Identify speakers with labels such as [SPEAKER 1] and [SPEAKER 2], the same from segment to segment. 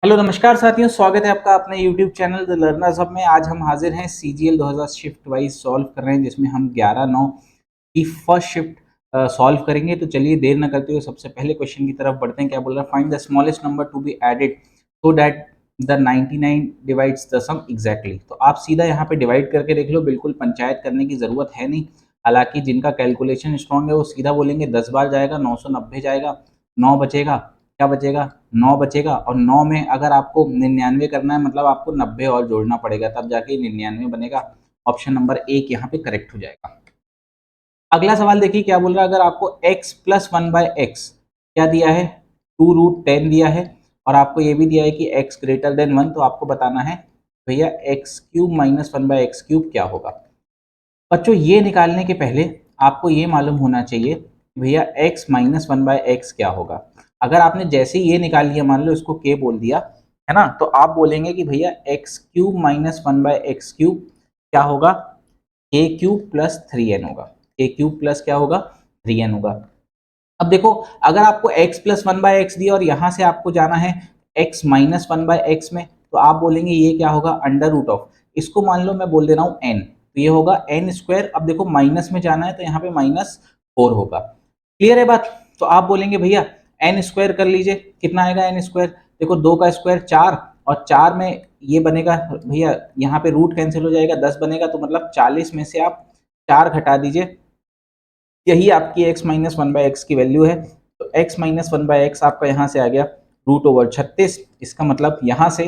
[SPEAKER 1] Hello नमस्कार साथियों, स्वागत है आपका अपने YouTube channel the learners hub में। आज हम हाजिर हैं CGL 2000 शिफ्ट वाइज सॉल्व कर रहे हैं, जिसमें हम 11/9 की फर्स्ट शिफ्ट सॉल्व करेंगे। तो चलिए देर न करते हुए सबसे पहले क्वेश्चन की तरफ बढ़ते हैं। क्या बोल रहा है? Find the smallest number to be added so that the 99 divides the sum exactly. तो आप सीधा यहाँ पे डिवाइड करके देख लो, बिल्कुल पंचायत करने की जरूरत है नहीं। हालांकि जिनका कैलकुलेशन स्ट्रांग है वो सीधा बोलेंगे 10 बार जाएगा, 990 जाएगा, 9 बचेगा, क्या बचेगा? 9 बचेगा। और 9 में अगर आपको 99 करना है, मतलब आपको 90 और जोड़ना पड़ेगा, तब जाके 99 बनेगा। ऑप्शन नंबर 1 यहाँ पे करेक्ट हो जाएगा। अगला सवाल देखिए क्या बोल रहा है। अगर आपको x प्लस 1/x क्या दिया है? 2√10 दिया है, और आपको ये भी दिया है कि x ग्रेटर देन 1, तो आपको बताना है भैया x³ माइनस 1/x³ क्या होगा। बच्चों ये निकालने के पहले आपको ये मालूम होना चाहिए कि भैया x माइनस 1/x क्या होगा। अगर आपने जैसे ही ये निकाल लिया, मान लो इसको k बोल दिया है ना, तो आप बोलेंगे कि भैया x³ माइनस 1/x³ क्या होगा? a³ प्लस 3n होगा। a³ प्लस क्या होगा? 3n होगा। अब देखो, अगर आपको x प्लस 1/x दिया और यहाँ से आपको जाना है x माइनस 1/x में, तो आप बोलेंगे ये क्या होगा? अंडर रूट ऑफ, इसको मान लो मैं बोल दे रहा हूँ n, तो ये होगा n स्क्वायर। अब देखो माइनस में जाना है तो यहाँ पे -4 होगा। क्लियर है बात? तो आप बोलेंगे भैया n स्क्वायर कर लीजिए। कितना आएगा n स्क्वायर? देखो 2 का स्क्वायर 4, और 4 में ये बनेगा भैया, यहाँ पे रूट कैंसिल हो जाएगा, 10 बनेगा, तो मतलब 40 में से आप 4 घटा दीजिए, यही आपकी x माइनस 1/x की वैल्यू है। तो x माइनस 1/x आपका यहाँ से आ गया √36। इसका मतलब यहाँ से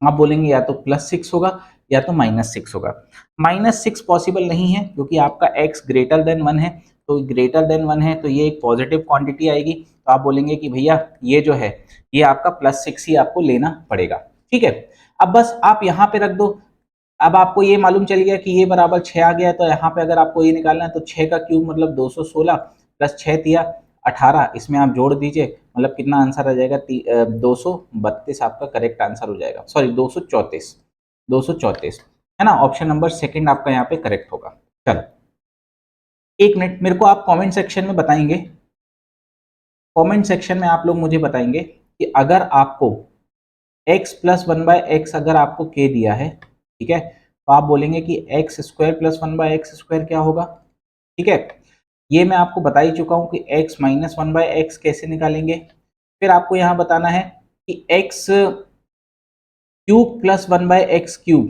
[SPEAKER 1] आप बोलेंगे या तो +6 होगा या तो -6 होगा। -6 पॉसिबल नहीं है क्योंकि आपका x ग्रेटर देन 1 है। तो ग्रेटर देन 1 है तो ये एक पॉजिटिव क्वांटिटी आएगी, तो आप बोलेंगे कि भैया ये जो है ये आपका +6 ही आपको लेना पड़ेगा। ठीक है, अब बस आप यहाँ पे रख दो। अब आपको ये मालूम चल गया कि ये बराबर 6 आ गया, तो यहाँ पे अगर आपको ये निकालना है तो 6 का क्यूब मतलब 216 प्लस 6 दिया 18, इसमें आप जोड़ दीजिए, मतलब कितना आंसर आ जाएगा? 232 आपका करेक्ट आंसर हो जाएगा। सॉरी 234, 234 है ना। ऑप्शन नंबर सेकंड आपका यहाँ पे करेक्ट होगा। चलो एक मिनट, मेरे को आप कमेंट सेक्शन में बताएंगे, कमेंट सेक्शन में आप लोग मुझे बताएंगे कि अगर आपको x प्लस 1/x अगर आपको k दिया है, ठीक है, तो आप बोलेंगे कि x स्क्वायर प्लस 1/x² क्या होगा। ठीक है, ये मैं आपको बता ही चुका हूं कि x माइनस 1/x कैसे निकालेंगे। फिर आपको यहाँ बताना है कि x³ प्लस 1/x³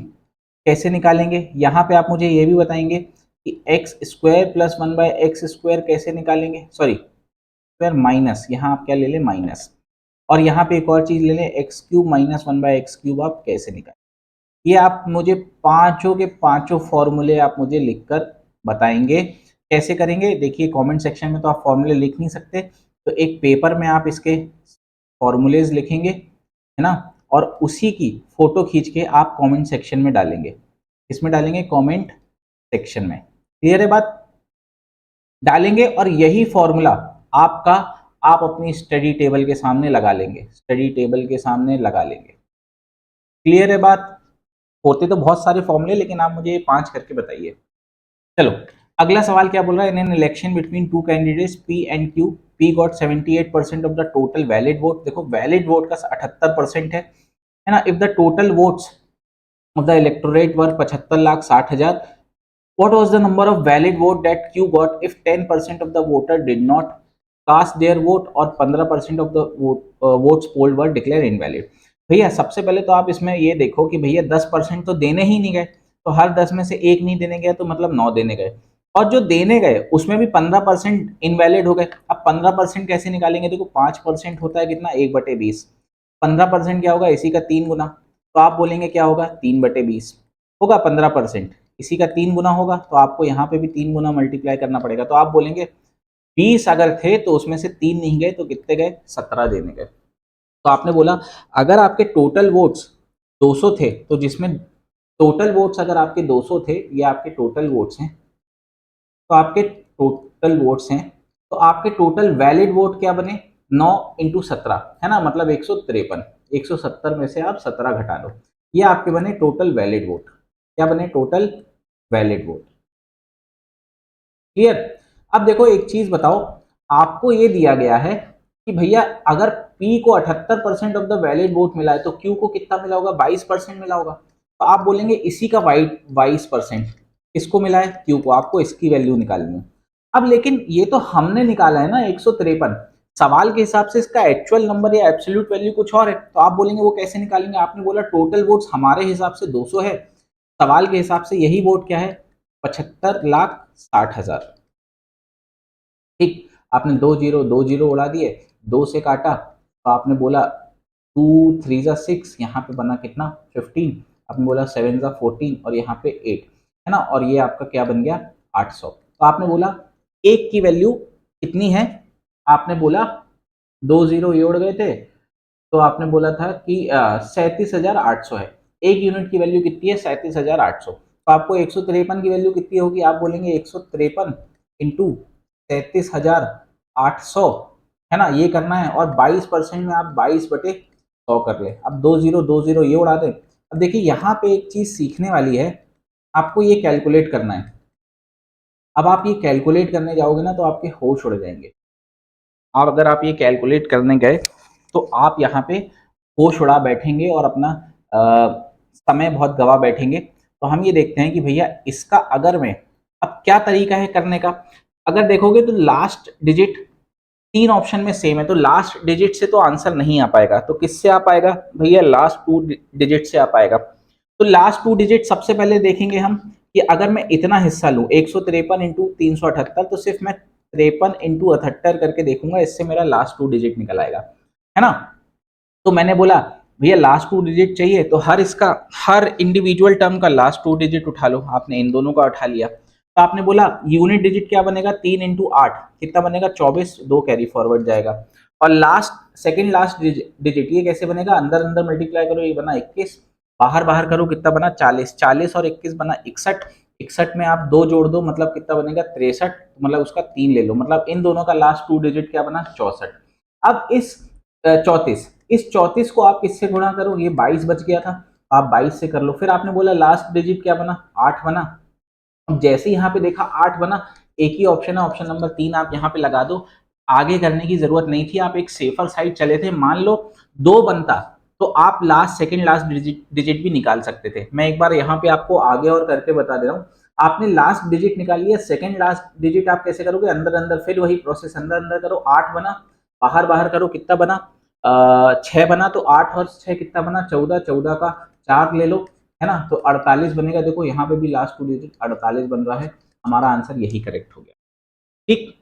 [SPEAKER 1] कैसे निकालेंगे। यहाँ पे आप मुझे ये भी बताएंगे कि x स्क्वायर प्लस 1/x² कैसे निकालेंगे। सॉरी स्क्वायर माइनस, यहाँ आप क्या ले लें? माइनस। और यहाँ पे एक और चीज ले लें, x³ माइनस 1/x³ आप कैसे निकालें। ये आप मुझे पांचों के पांचों फॉर्मूले आप मुझे लिखकर बताएंगे कैसे करेंगे। देखिए कमेंट सेक्शन में तो आप फॉर्मूले लिख नहीं सकते, तो एक पेपर में आप इसके फॉर्मूलेज लिखेंगे, है ना, और उसी की फोटो खींच के आप कमेंट सेक्शन में डालेंगे। इसमें डालेंगे कमेंट सेक्शन में। क्लियर है बात? डालेंगे और यही फॉर्मूला आपका आप अपनी स्टडी टेबल के सामने लगा लेंगे, स्टडी टेबल के सामने लगा लेंगे। क्लियर है बात? होते तो बहुत सारे फॉर्मूले, लेकिन आप मुझे 5 करके बताइए। चलो अगला सवाल क्या बोल रहा है। In an election between two candidates P and Q, P got 78% of the total valid vote. देखो वैलिड वोट का 78% है ना। If the total votes of the electorate were 75,60,000, what was the number of valid vote that Q got if 10% of the voter did not cast their vote और 15% of the votes polled were declared invalid। भैया सबसे पहले तो आप इसमें ये देखो कि भैया 10% तो देने ही नहीं गए, तो हर 10 में से एक नहीं देने गए, तो मतलब 9 देने गए, और जो देने गए उसमें भी 15% इनवैलिड हो गए। अब 15% कैसे निकालेंगे? देखो 5% होता है कितना? 1/20। 15% क्या होगा? इसी का 3 गुना, तो आप बोलेंगे क्या होगा? 3/20 होगा 15%। इसी का 3 गुना होगा, तो आपको यहाँ पे भी 3 गुना मल्टीप्लाई करना पड़ेगा। तो आप बोलेंगे 20 अगर थे तो उसमें से 3 नहीं गए, तो कितने गए? 17 देने गए। तो आपने बोला अगर आपके टोटल वोट्स 200 थे, तो जिसमें टोटल वोट्स अगर आपके 200 थे, ये आपके टोटल वोट्स हैं, तो आपके टोटल वोट्स हैं, तो आपके टोटल वैलिड वोट क्या बने? 9 इंटू 17 है ना, मतलब 153। 170 में से आप 17 घटा लो, ये आपके बने टोटल वैलिड वोट। क्या बने? Total valid vote. क्लियर? अब देखो एक चीज बताओ, आपको ये दिया गया है कि भैया अगर P को 78% ऑफ द वैलिड वोट मिला है तो Q को कितना मिला होगा, 22% मिला होगा। तो आप बोलेंगे इसी का 22% किसको मिला है, Q को, आपको इसकी वैल्यू निकालनी है। अब लेकिन ये तो हमने निकाला है ना 153, सवाल के हिसाब से इसका एक्चुअल नंबर या एब्सोल्यूट वैल्यू कुछ और है, तो आप बोलेंगे वो कैसे निकालेंगे। आपने बोला टोटल वोट्स हमारे हिसाब से 200 है, सवाल के हिसाब से यही वोट क्या है, 75,60,000। ठीक, आपने 2 जीरो उड़ा दिए, 2 से काटा तो आपने बोला 2 3 जा 6, यहाँ पे बना कितना 15, आपने बोला 7 जा 14 और यहाँ पे 8 है ना, और ये आपका क्या बन गया 800। तो आपने बोला एक की वैल्यू कितनी है, आपने बोला 2 जीरो ये उड़ गए थे, तो आपने बोला था कि 37,800 है। एक यूनिट की वैल्यू कितनी है, 37,800। तो आपको 153 की वैल्यू कितनी होगी, आप बोलेंगे 153 इंटू 37,800 है ना, ये करना है। और 22% में आप 22/100 कर ले। अब 2 जीरो ये उड़ा दें। अब देखिए यहाँ पे एक चीज सीखने वाली है, आपको ये कैलकुलेट करना है। अब आप ये कैलकुलेट करने जाओगे ना तो आपके होश उड़ जाएंगे। आप अगर आप ये कैलकुलेट करने गए तो आप यहाँ पे होश उड़ा बैठेंगे और अपना समय बहुत गवा बैठेंगे। तो हम ये देखते हैं कि भैया इसका अगर मैं, अब क्या तरीका है करने का, अगर देखोगे तो लास्ट डिजिट 3 ऑप्शन में सेम है, तो लास्ट डिजिट से तो आंसर नहीं आ पाएगा। तो किससे आ पाएगा भैया, लास्ट 2 डिजिट से आ पाएगा। तो लास्ट 2 डिजिट सबसे पहले देखेंगे हम कि अगर मैं इतना हिस्सा लूं 153 इंटू 378, तो सिर्फ मैं 53 इंटू 78 करके देखूंगा, इससे मेरा लास्ट 2 डिजिट निकल आएगा, है ना। तो मैंने बोला भैया लास्ट 2 डिजिट चाहिए, तो हर इंडिविजुअल टर्म का लास्ट 2 डिजिट उठा लो। आपने इन दोनों का उठा लिया, तो आपने बोला यूनिट डिजिट क्या बनेगा, 3 इंटू 8 कितना बनेगा 24, 2 कैरी फॉरवर्ड जाएगा। और सेकंड लास्ट डिजिट ये कैसे बनेगा, अंदर अंदर मल्टीप्लाई करो, ये बना 21, बाहर बाहर करो कितना बना 40, 40 और 21 बना 61, 61 में आप 2 जोड़ दो मतलब कितना बनेगा 63, मतलब उसका 3 ले लो, मतलब इन दोनों का लास्ट 2 डिजिट क्या बना 64। अब इस 34 को आप किससे गुणा करो, ये 22 बच गया था, आप 22 से कर लो। फिर आपने बोला लास्ट डिजिट क्या बना 8 बना। अब जैसे यहाँ पे देखा 8 बना, एक ही ऑप्शन है, ऑप्शन नंबर 3 आप यहाँ पे लगा दो। आगे करने की जरूरत नहीं थी, आप एक सेफर साइड चले थे। मान लो 2 बनता तो आप सेकंड लास्ट डिजिट भी निकाल सकते थे। मैं एक बार यहाँ पे आपको आगे और करके बता दे रहा हूँ। आपने लास्ट डिजिट निकाल लिया, सेकंड लास्ट डिजिट आप कैसे करोगे, अंदर अंदर, फिर वही प्रोसेस, अंदर अंदर करो, 8 बना, बाहर बाहर करो कितना बना 6 बना, तो 8 और 6 कितना बना 14, 14 का 4 ले लो, है ना, तो 48 बनेगा। देखो यहाँ पे भी लास्ट 2 डिजिट 48 बन रहा है, हमारा आंसर यही करेक्ट हो गया। ठीक,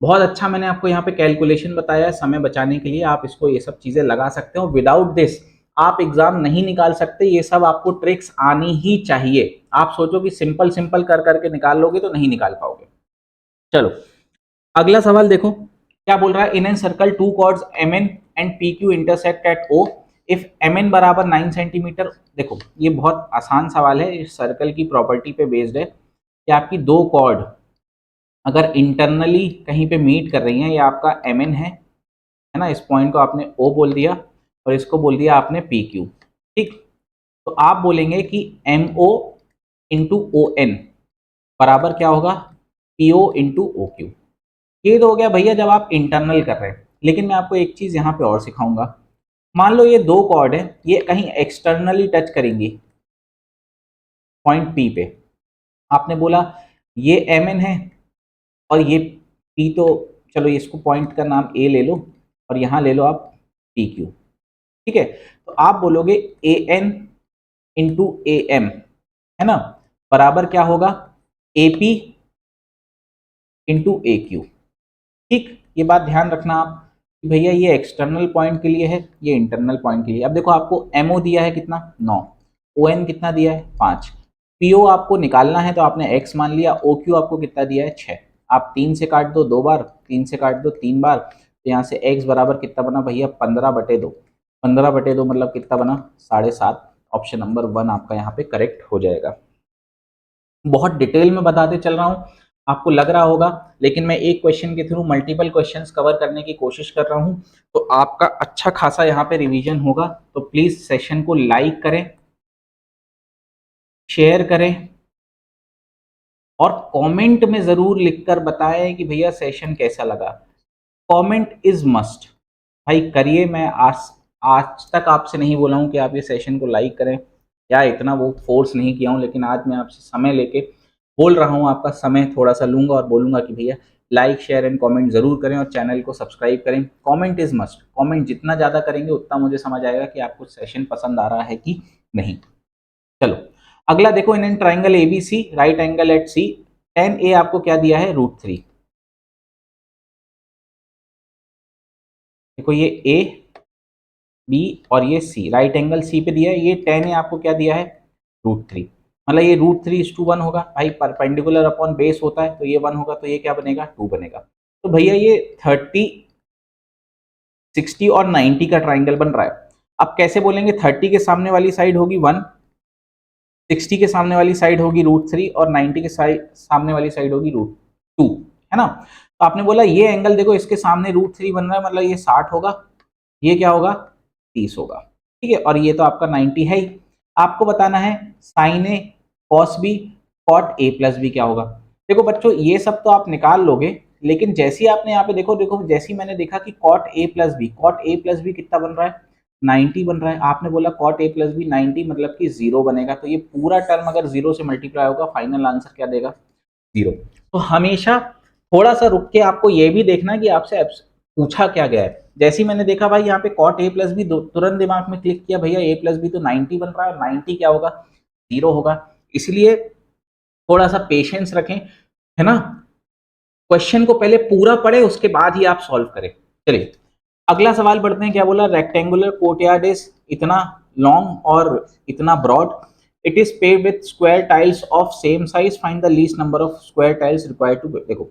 [SPEAKER 1] बहुत अच्छा मैंने आपको यहाँ पे कैलकुलेशन बताया है समय बचाने के लिए, आप इसको ये सब चीजें लगा सकते हो। विदाउट दिस आप एग्जाम नहीं निकाल सकते, ये सब आपको ट्रिक्स आनी ही चाहिए। आप सोचो कि सिंपल सिंपल कर करके निकाल लोगे तो नहीं निकाल पाओगे। चलो अगला सवाल देखो क्या बोल रहा है, in an circle 2 chords M N and P Q intersect at O if M N बराबर 9 सेंटीमीटर। देखो ये बहुत आसान सवाल है, इस सर्कल की प्रॉपर्टी पे बेस्ड है कि आपकी 2 कॉर्ड अगर इंटरनली कहीं पे मीट कर रही हैं, ये आपका एम एन है ना, इस पॉइंट को आपने ओ बोल दिया और इसको बोल दिया आपने पी क्यू। ठीक, तो आप बोलेंगे कि M O into O N बराबर क्या होगा, P O into O Q. ये तो हो गया भैया जब आप इंटरनल कर रहे हैं, लेकिन मैं आपको एक चीज यहाँ पे और सिखाऊंगा। मान लो ये 2 कॉर्ड है, ये कहीं एक्सटर्नली टच करेंगी पॉइंट पी पे, आपने बोला ये एम एन है और ये पी, तो चलो इसको पॉइंट का नाम ए ले लो और यहाँ ले लो आप पी क्यू। ठीक है, तो आप बोलोगे A N into A M, है ना, बराबर क्या होगा A P into A Q. ठीक, ये बात ध्यान रखना आप कि भैया ये एक्सटर्नल पॉइंट के लिए है, ये इंटरनल पॉइंट के लिए। अब देखो आपको एमओ दिया है कितना 9, ओ एन कितना दिया है 5, पीओ आपको निकालना है तो आपने x मान लिया, ओ क्यू आपको कितना दिया है 6। आप 3 से काट दो 2 बार, 3 से काट दो 3 बार, तो यहाँ से x बराबर कितना बना भैया 15/2, 15/2 मतलब कितना बना 7.5। ऑप्शन नंबर 1 आपका यहाँ पे करेक्ट हो जाएगा। बहुत डिटेल में बताते चल रहा हूँ, आपको लग रहा होगा, लेकिन मैं एक क्वेश्चन के थ्रू मल्टीपल क्वेश्चंस कवर करने की कोशिश कर रहा हूँ, तो आपका अच्छा खासा यहाँ पे रिवीजन होगा। तो प्लीज सेशन को लाइक करें, शेयर करें और कमेंट में जरूर लिखकर बताएं कि भैया सेशन कैसा लगा। कमेंट इज मस्ट, भाई करिए, मैं आज आज तक आपसे नहीं बोला हूँ कि आप ये सेशन को लाइक करें, या इतना वो फोर्स नहीं किया हूँ, लेकिन आज मैं आपसे समय लेके बोल रहा हूँ, आपका समय थोड़ा सा लूंगा और बोलूंगा कि भैया लाइक शेयर एंड कमेंट जरूर करें और चैनल को सब्सक्राइब करें। कमेंट इज मस्ट, कमेंट जितना ज़्यादा करेंगे उतना मुझे समझ आएगा कि आपको सेशन पसंद आ रहा है कि नहीं। चलो अगला देखो, in an triangle ABC right angle at C, tan A आपको क्या दिया है, √3। देखो ये ए बी और ये सी, राइट एंगल सी पे दिया है, ये टेन ए आपको क्या दिया है, √3। मतलब ये √3:1 होगा भाई, परपेंडिकुलर अपॉन बेस होता है तो ये 1 होगा, तो ये क्या बनेगा, 2 बनेगा। तो भैया ये 30, 60 और 90 का ट्राइंगल बन रहा है। अब कैसे बोलेंगे, 30 के सामने वाली साइड होगी 1, 60 के सामने वाली साइड होगी √3 और 90 के सामने वाली साइड होगी √2, है ना। तो आपने बोला ये एंगल देखो, इसके सामने √3 बन रहा है, मतलब ये 60 होगा, ये क्या होगा, 30 होगा, ठीक है। और ये तो आपका 90 है ही। आपको बताना है sine A cos B cot A plus B क्या होगा। देखो बच्चों ये सब तो आप निकाल लोगे, लेकिन जैसे ही आपने यहाँ पे देखो देखो जैसे ही मैंने देखा कि cot A plus B, cot A plus B कितना बन रहा है, 90 बन रहा है। आपने बोला कॉट ए प्लस बी 90 मतलब कि 0 बनेगा, तो ये पूरा टर्म अगर 0 से मल्टीप्लाई होगा, फाइनल आंसर क्या देगा, 0। तो हमेशा थोड़ा सा रुक के आपको ये भी देखना है कि आपसे पूछा क्या गया है। जैसे ही मैंने देखा भाई यहाँ पे कॉट ए प्लस बी, तुरंत दिमाग में क्लिक किया, भैया ए प्लस बी तो 90 बन रहा है, 90 क्या होगा, 0 होगा। इसलिए थोड़ा सा पेशेंस रखें, है ना। क्वेश्चन को पहले पूरा पढ़े उसके बाद ही आप सॉल्व करें। चलिए अगला सवाल पढ़ते हैं, क्या बोला, रेक्टेंगुलर कोर्टयार्ड इज इतना लॉन्ग और इतना broad, it is paved with square tiles of same size, find the least number of square tiles required to. देखो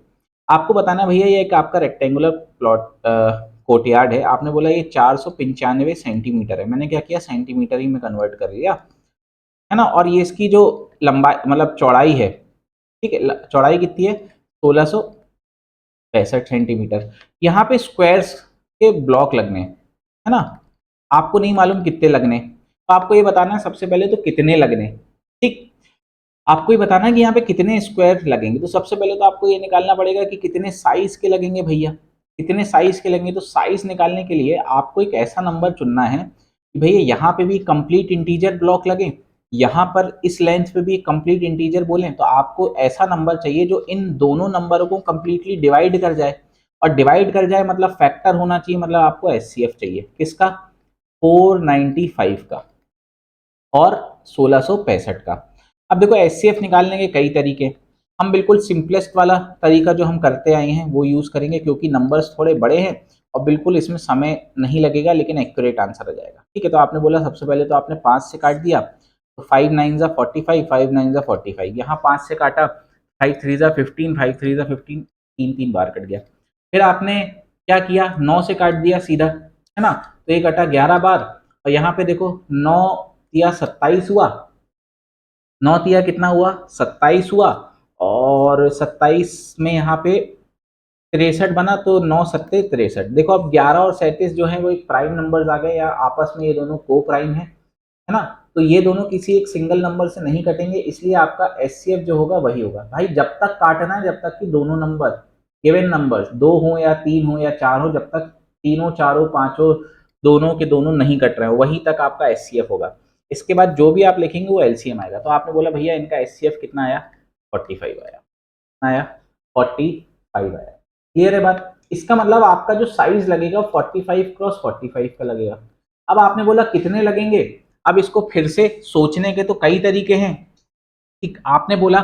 [SPEAKER 1] आपको बताना भैया ये एक आपका रेक्टेंगुलर प्लॉट कोर्टयार्ड है, आपने बोला ये 495 सेंटीमीटर है, मैंने क्या किया, सेंटीमीटर ही में कन्वर्ट कर लिया, है ना। और ये इसकी जो लंबाई मतलब चौड़ाई है, ठीक है, चौड़ाई कितनी है, 1665 सेंटीमीटर। यहाँ पे स्क्वायर्स के ब्लॉक लगने हैं, है ना। आपको नहीं मालूम कितने लगने, तो आपको ये बताना है सबसे पहले तो कितने लगने, ठीक। आपको ये बताना है कि यहाँ पे कितने स्क्वायर लगेंगे, तो सबसे पहले तो आपको ये निकालना पड़ेगा कि कितने साइज के लगेंगे भैया, कितने साइज के लगेंगे। तो साइज निकालने के लिए आपको एक ऐसा नंबर चुनना है कि भैया यहाँ पे भी कंप्लीट इंटीजर ब्लॉक लगे, यहाँ पर इस लेंथ पे भी कंप्लीट इंटीजर बोलें, तो आपको ऐसा नंबर चाहिए जो इन दोनों नंबरों को कंप्लीटली डिवाइड कर जाए। और डिवाइड कर जाए मतलब फैक्टर होना चाहिए, मतलब आपको एचसीएफ चाहिए किसका, 495 का और 1665 का। अब देखो एचसीएफ निकालने के कई तरीके, हम बिल्कुल सिंपलेस्ट वाला तरीका जो हम करते आए हैं वो यूज करेंगे, क्योंकि नंबर्स थोड़े बड़े हैं और बिल्कुल इसमें समय नहीं लगेगा, लेकिन एक्यूरेट आंसर आ जाएगा, ठीक है। तो आपने बोला सबसे पहले तो आपने 5 से काट दिया, तो 5 9 जा 45, 5 9 जा 45, यहाँ 5 से काटा, 5 3 जा 15, 5 3 जा 15, तीन तीन बार कट गया। फिर आपने क्या किया, 9 से काट दिया सीधा, है ना, तो ये कटा 11 बार। और यहाँ पे देखो 9 या 27 हुआ, 9 तिया कितना हुआ, 27 हुआ, और 27 में यहाँ पे 63 बना, तो 9 सत्ते 63। देखो अब 11 और 37 जो है वो एक प्राइम नंबर्स आ गए, या आपस में ये दोनों को प्राइम है ना। तो ये दोनों किसी एक सिंगल नंबर से नहीं कटेंगे, इसलिए आपका एचसीएफ जो होगा वही होगा। भाई जब तक काटना है, जब तक कि दोनों नंबर गिवन नंबर्स 2 हो या 3 हो या 4 हो, जब तक तीनों चारों पांचों दोनों के दोनों नहीं कट रहे हो, वहीं तक आपका एचसीएफ होगा। इसके बाद जो भी आप लिखेंगे वो एलसीएम आएगा। तो आपने बोला भैया इनका एचसीएफ कितना आया, 45 आया, आया 45 आया। क्लियर है बात। इसका मतलब आपका जो साइज लगेगा 45 क्रॉस 45 का लगेगा। अब आपने बोला कितने लगेंगे, अब इसको फिर से सोचने के तो कई तरीके हैं, ठीक। आपने बोला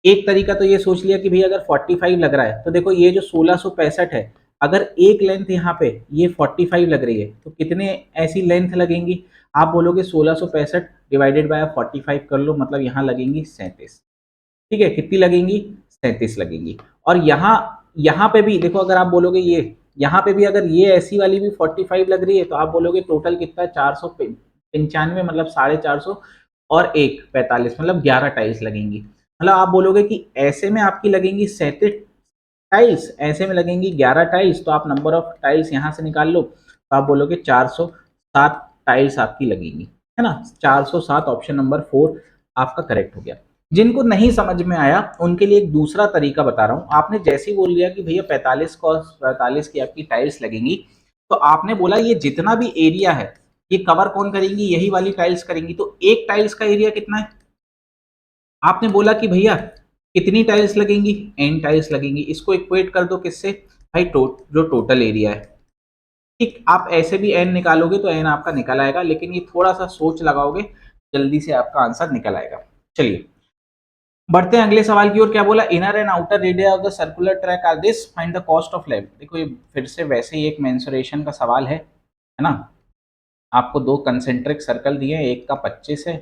[SPEAKER 1] एक तरीका तो ये सोच लिया कि भैया अगर 45 लग रहा है, तो देखो ये जो 1665 है, अगर एक लेंथ यहाँ पे ये 45 लग रही है, तो कितने ऐसी लेंथ लगेंगी, आप बोलोगे 1665 डिवाइडेड बाय 45 कर लो, मतलब यहाँ लगेंगी 37, ठीक है। कितनी लगेंगी, 37 लगेंगी। और यहाँ पे भी देखो, अगर आप बोलोगे ये यहाँ पे भी अगर ये ऐसी वाली भी 45 लग रही है, तो आप बोलोगे टोटल कितना, 495, मतलब 450, और एक 45, मतलब 11 टाइल्स लगेंगी। मतलब आप बोलोगे कि ऐसे में आपकी लगेंगी 37 टाइल्स, ऐसे में लगेंगी 11 टाइल्स, तो आप नंबर ऑफ टाइल्स यहाँ से निकाल लो, तो आप बोलोगे 407 टाइल्स आपकी लगेंगी, है ना। 407, ऑप्शन नंबर 4 आपका करेक्ट हो गया। जिनको नहीं समझ में आया उनके लिए एक दूसरा तरीका बता रहा हूँ। आपने जैसे ही बोल दिया कि भैया 45 की आपकी टाइल्स लगेंगी, तो आपने बोला ये जितना भी एरिया है ये कवर कौन करेंगी, यही वाली टाइल्स करेंगी। तो एक टाइल्स का एरिया कितना है, आपने बोला कि भैया कितनी टाइल्स लगेंगी, एन टाइल्स लगेंगी। इसको इक्वेट कर दो किससे भाई, जो टोटल एरिया है। ठीक, आप ऐसे भी एन निकालोगे तो एन आपका निकल आएगा, लेकिन ये थोड़ा सा सोच लगाओगे जल्दी से आपका आंसर निकल आएगा। चलिए बढ़ते हैं अगले सवाल की ओर। क्या बोला, inner and outer radius of the circular track are this, find the cost of lab. देखो ये फिर से वैसे ही एक मेंसुरेशन का सवाल है ना। आपको दो कंसेंट्रिक सर्कल दिए हैं, एक का 25 है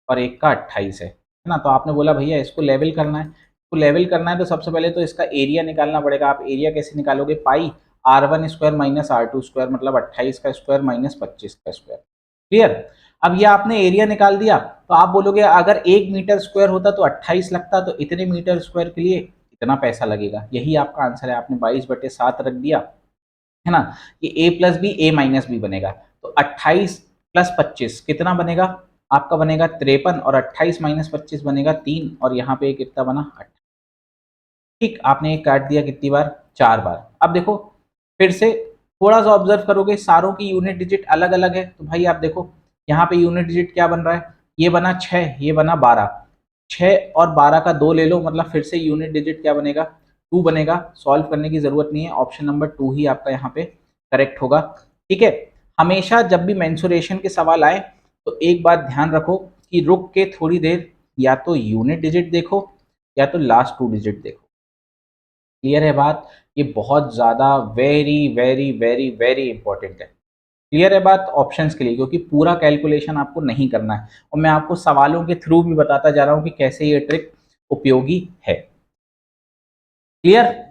[SPEAKER 1] और एक का 28 है ना। तो आपने बोला भैया इसको लेवल करना है, तो लेवल करना है तो सबसे पहले तो इसका एरिया निकालना पड़ेगा। आप एरिया कैसे निकालोगे, पाई r1 square minus r2 square, मतलब 28 का स्क्वायर माइनस 25 का स्क्वायर। क्लियर। अब ये आपने एरिया निकाल दिया, तो आप बोलोगे अगर 1 मीटर स्क्वायर होता तो 28 लगता, तो इतने मीटर स्क्वायर के लिए इतना पैसा लगेगा। यही आपका आंसर है, आपने 22/7 रख दिया है ना। ये a plus B a minus B बनेगा, तो 28 प्लस 25 कितना बनेगा, आपका बनेगा 53, और 28 माइनस 25 बनेगा 3, और यहाँ पे कितना बना 8। ठीक, आपने ये काट दिया कितनी बार, 4 बार। अब देखो फिर से थोड़ा सा ऑब्जर्व करोगे, सारों की यूनिट डिजिट अलग अलग है। तो भाई आप देखो यहाँ पे यूनिट डिजिट क्या बन रहा है, ये बना 6, ये बना 12, 6 और 12 का 2 ले लो, मतलब फिर से यूनिट डिजिट क्या बनेगा, 2 बनेगा। सॉल्व करने की जरूरत नहीं है, ऑप्शन नंबर 2 ही आपका यहाँ पे करेक्ट होगा। ठीक है, हमेशा जब भी मेंसुरेशन के सवाल आए तो एक बात ध्यान रखो कि रुक के थोड़ी देर या तो यूनिट डिजिट देखो या तो लास्ट 2 डिजिट देखो। क्लियर है बात, ये बहुत ज्यादा very very very very important है। क्लियर है बात ऑप्शंस के लिए, क्योंकि पूरा कैलकुलेशन आपको नहीं करना है, और मैं आपको सवालों के थ्रू भी बताता जा रहा हूं कि कैसे ये ट्रिक उपयोगी है। क्लियर।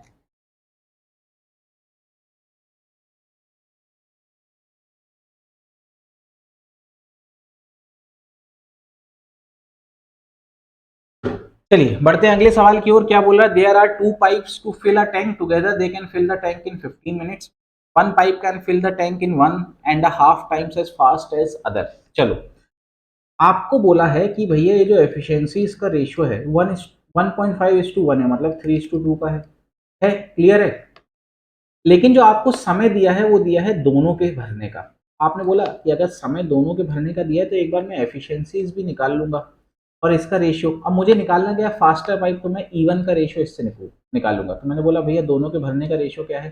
[SPEAKER 1] चलिए बढ़ते हैं अगले सवाल की ओर। क्या बोल रहा है, there are 2 pipes to fill a tank together, they can fill the tank in 15 minutes, one pipe can fill the tank in 1.5 times as fast as other. चलो आपको बोला है कि भैया ये जो एफिशिएंसी इसका रेशियो है 1.5:1 है, मतलब 3:2 का है। क्लियर है। लेकिन जो आपको समय दिया है वो दिया है दोनों के भरने का। आपने बोला कि अगर समय दोनों के भरने का दिया है तो एक बार मैं एफिशिएंसीज भी निकाल लूंगा, और इसका रेशियो अब मुझे निकालना क्या है, फास्टर पाइप, तो मैं E1 का रेशियो इससे निकालूंगा। तो मैंने बोला भैया दोनों के भरने का रेशियो क्या है,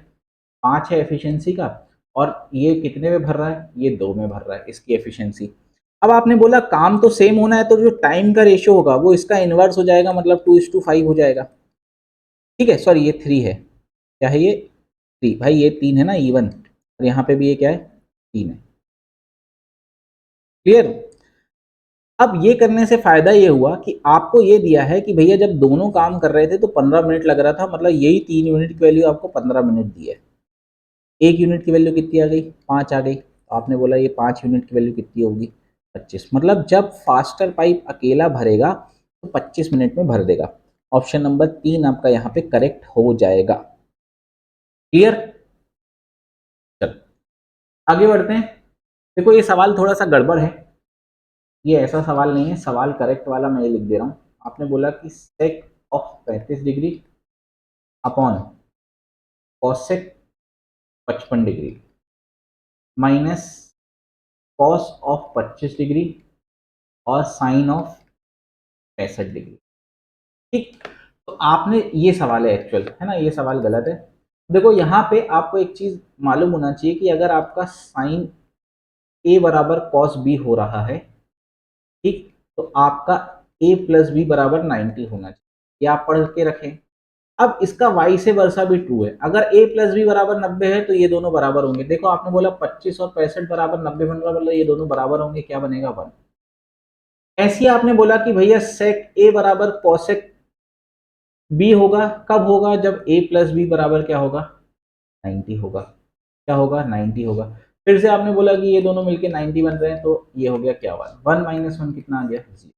[SPEAKER 1] 5 है एफिशिएंसी का, और ये कितने में भर रहा है, ये 2 में भर रहा है इसकी एफिशिएंसी। अब आपने बोला काम तो सेम होना है, तो जो टाइम का रेशियो होगा वो इसका इनवर्स हो जाएगा, मतलब 2:5 हो जाएगा। ठीक है, सॉरी ये 3 है, क्या है ये 3, भाई ये 3 है ना E1, और यहाँ पे भी ये क्या है 3 है। क्लियर। अब ये करने से फायदा ये हुआ कि आपको ये दिया है कि भैया जब दोनों काम कर रहे थे तो 15 मिनट लग रहा था, मतलब यही 3 यूनिट की वैल्यू आपको 15 मिनट दी है। एक यूनिट की वैल्यू कितनी आ गई, 5 आ गई। तो आपने बोला ये 5 यूनिट की वैल्यू कितनी होगी, 25, मतलब जब फास्टर पाइप अकेला भरेगा तो 25 मिनट में भर देगा। ऑप्शन नंबर 3 आपका यहाँ पे करेक्ट हो जाएगा। क्लियर। चलो आगे बढ़ते हैं। देखो ये सवाल थोड़ा सा गड़बड़ है, ये ऐसा सवाल नहीं है, सवाल करेक्ट वाला मैं ये लिख दे रहा हूँ। आपने बोला कि sake of 35 degree upon cosec 55 degree minus cos of 25 degree और साइन ऑफ 65 डिग्री। ठीक, तो आपने ये सवाल है एक्चुअल, है ना, ये सवाल गलत है। देखो यहाँ पे आपको एक चीज मालूम होना चाहिए कि अगर आपका साइन ए बराबर कॉस बी हो रहा है, ठीक, तो आपका ए प्लस बी बराबर 90 होना चाहिए, ये आप पढ़ के रखें। अब इसका वाई से वर्षा भी ट्रू है, अगर a प्लस बी बराबर 90 है तो ये दोनों बराबर होंगे। देखो आपने बोला 25 और 65 बराबर 90 बन रहा, मतलब ये दोनों बराबर होंगे, क्या बनेगा 1। ऐसे ही आपने बोला कि भैया सेक ए बराबर कॉसेक बी होगा, कब होगा, जब a प्लस बी बराबर क्या होगा 90 होगा, क्या होगा 90 होगा। फिर से आपने बोला कि ये दोनों मिलके 90 बन रहे हैं, तो ये हो गया क्या 1, 1 माइनस 1 कितना आ गया 0।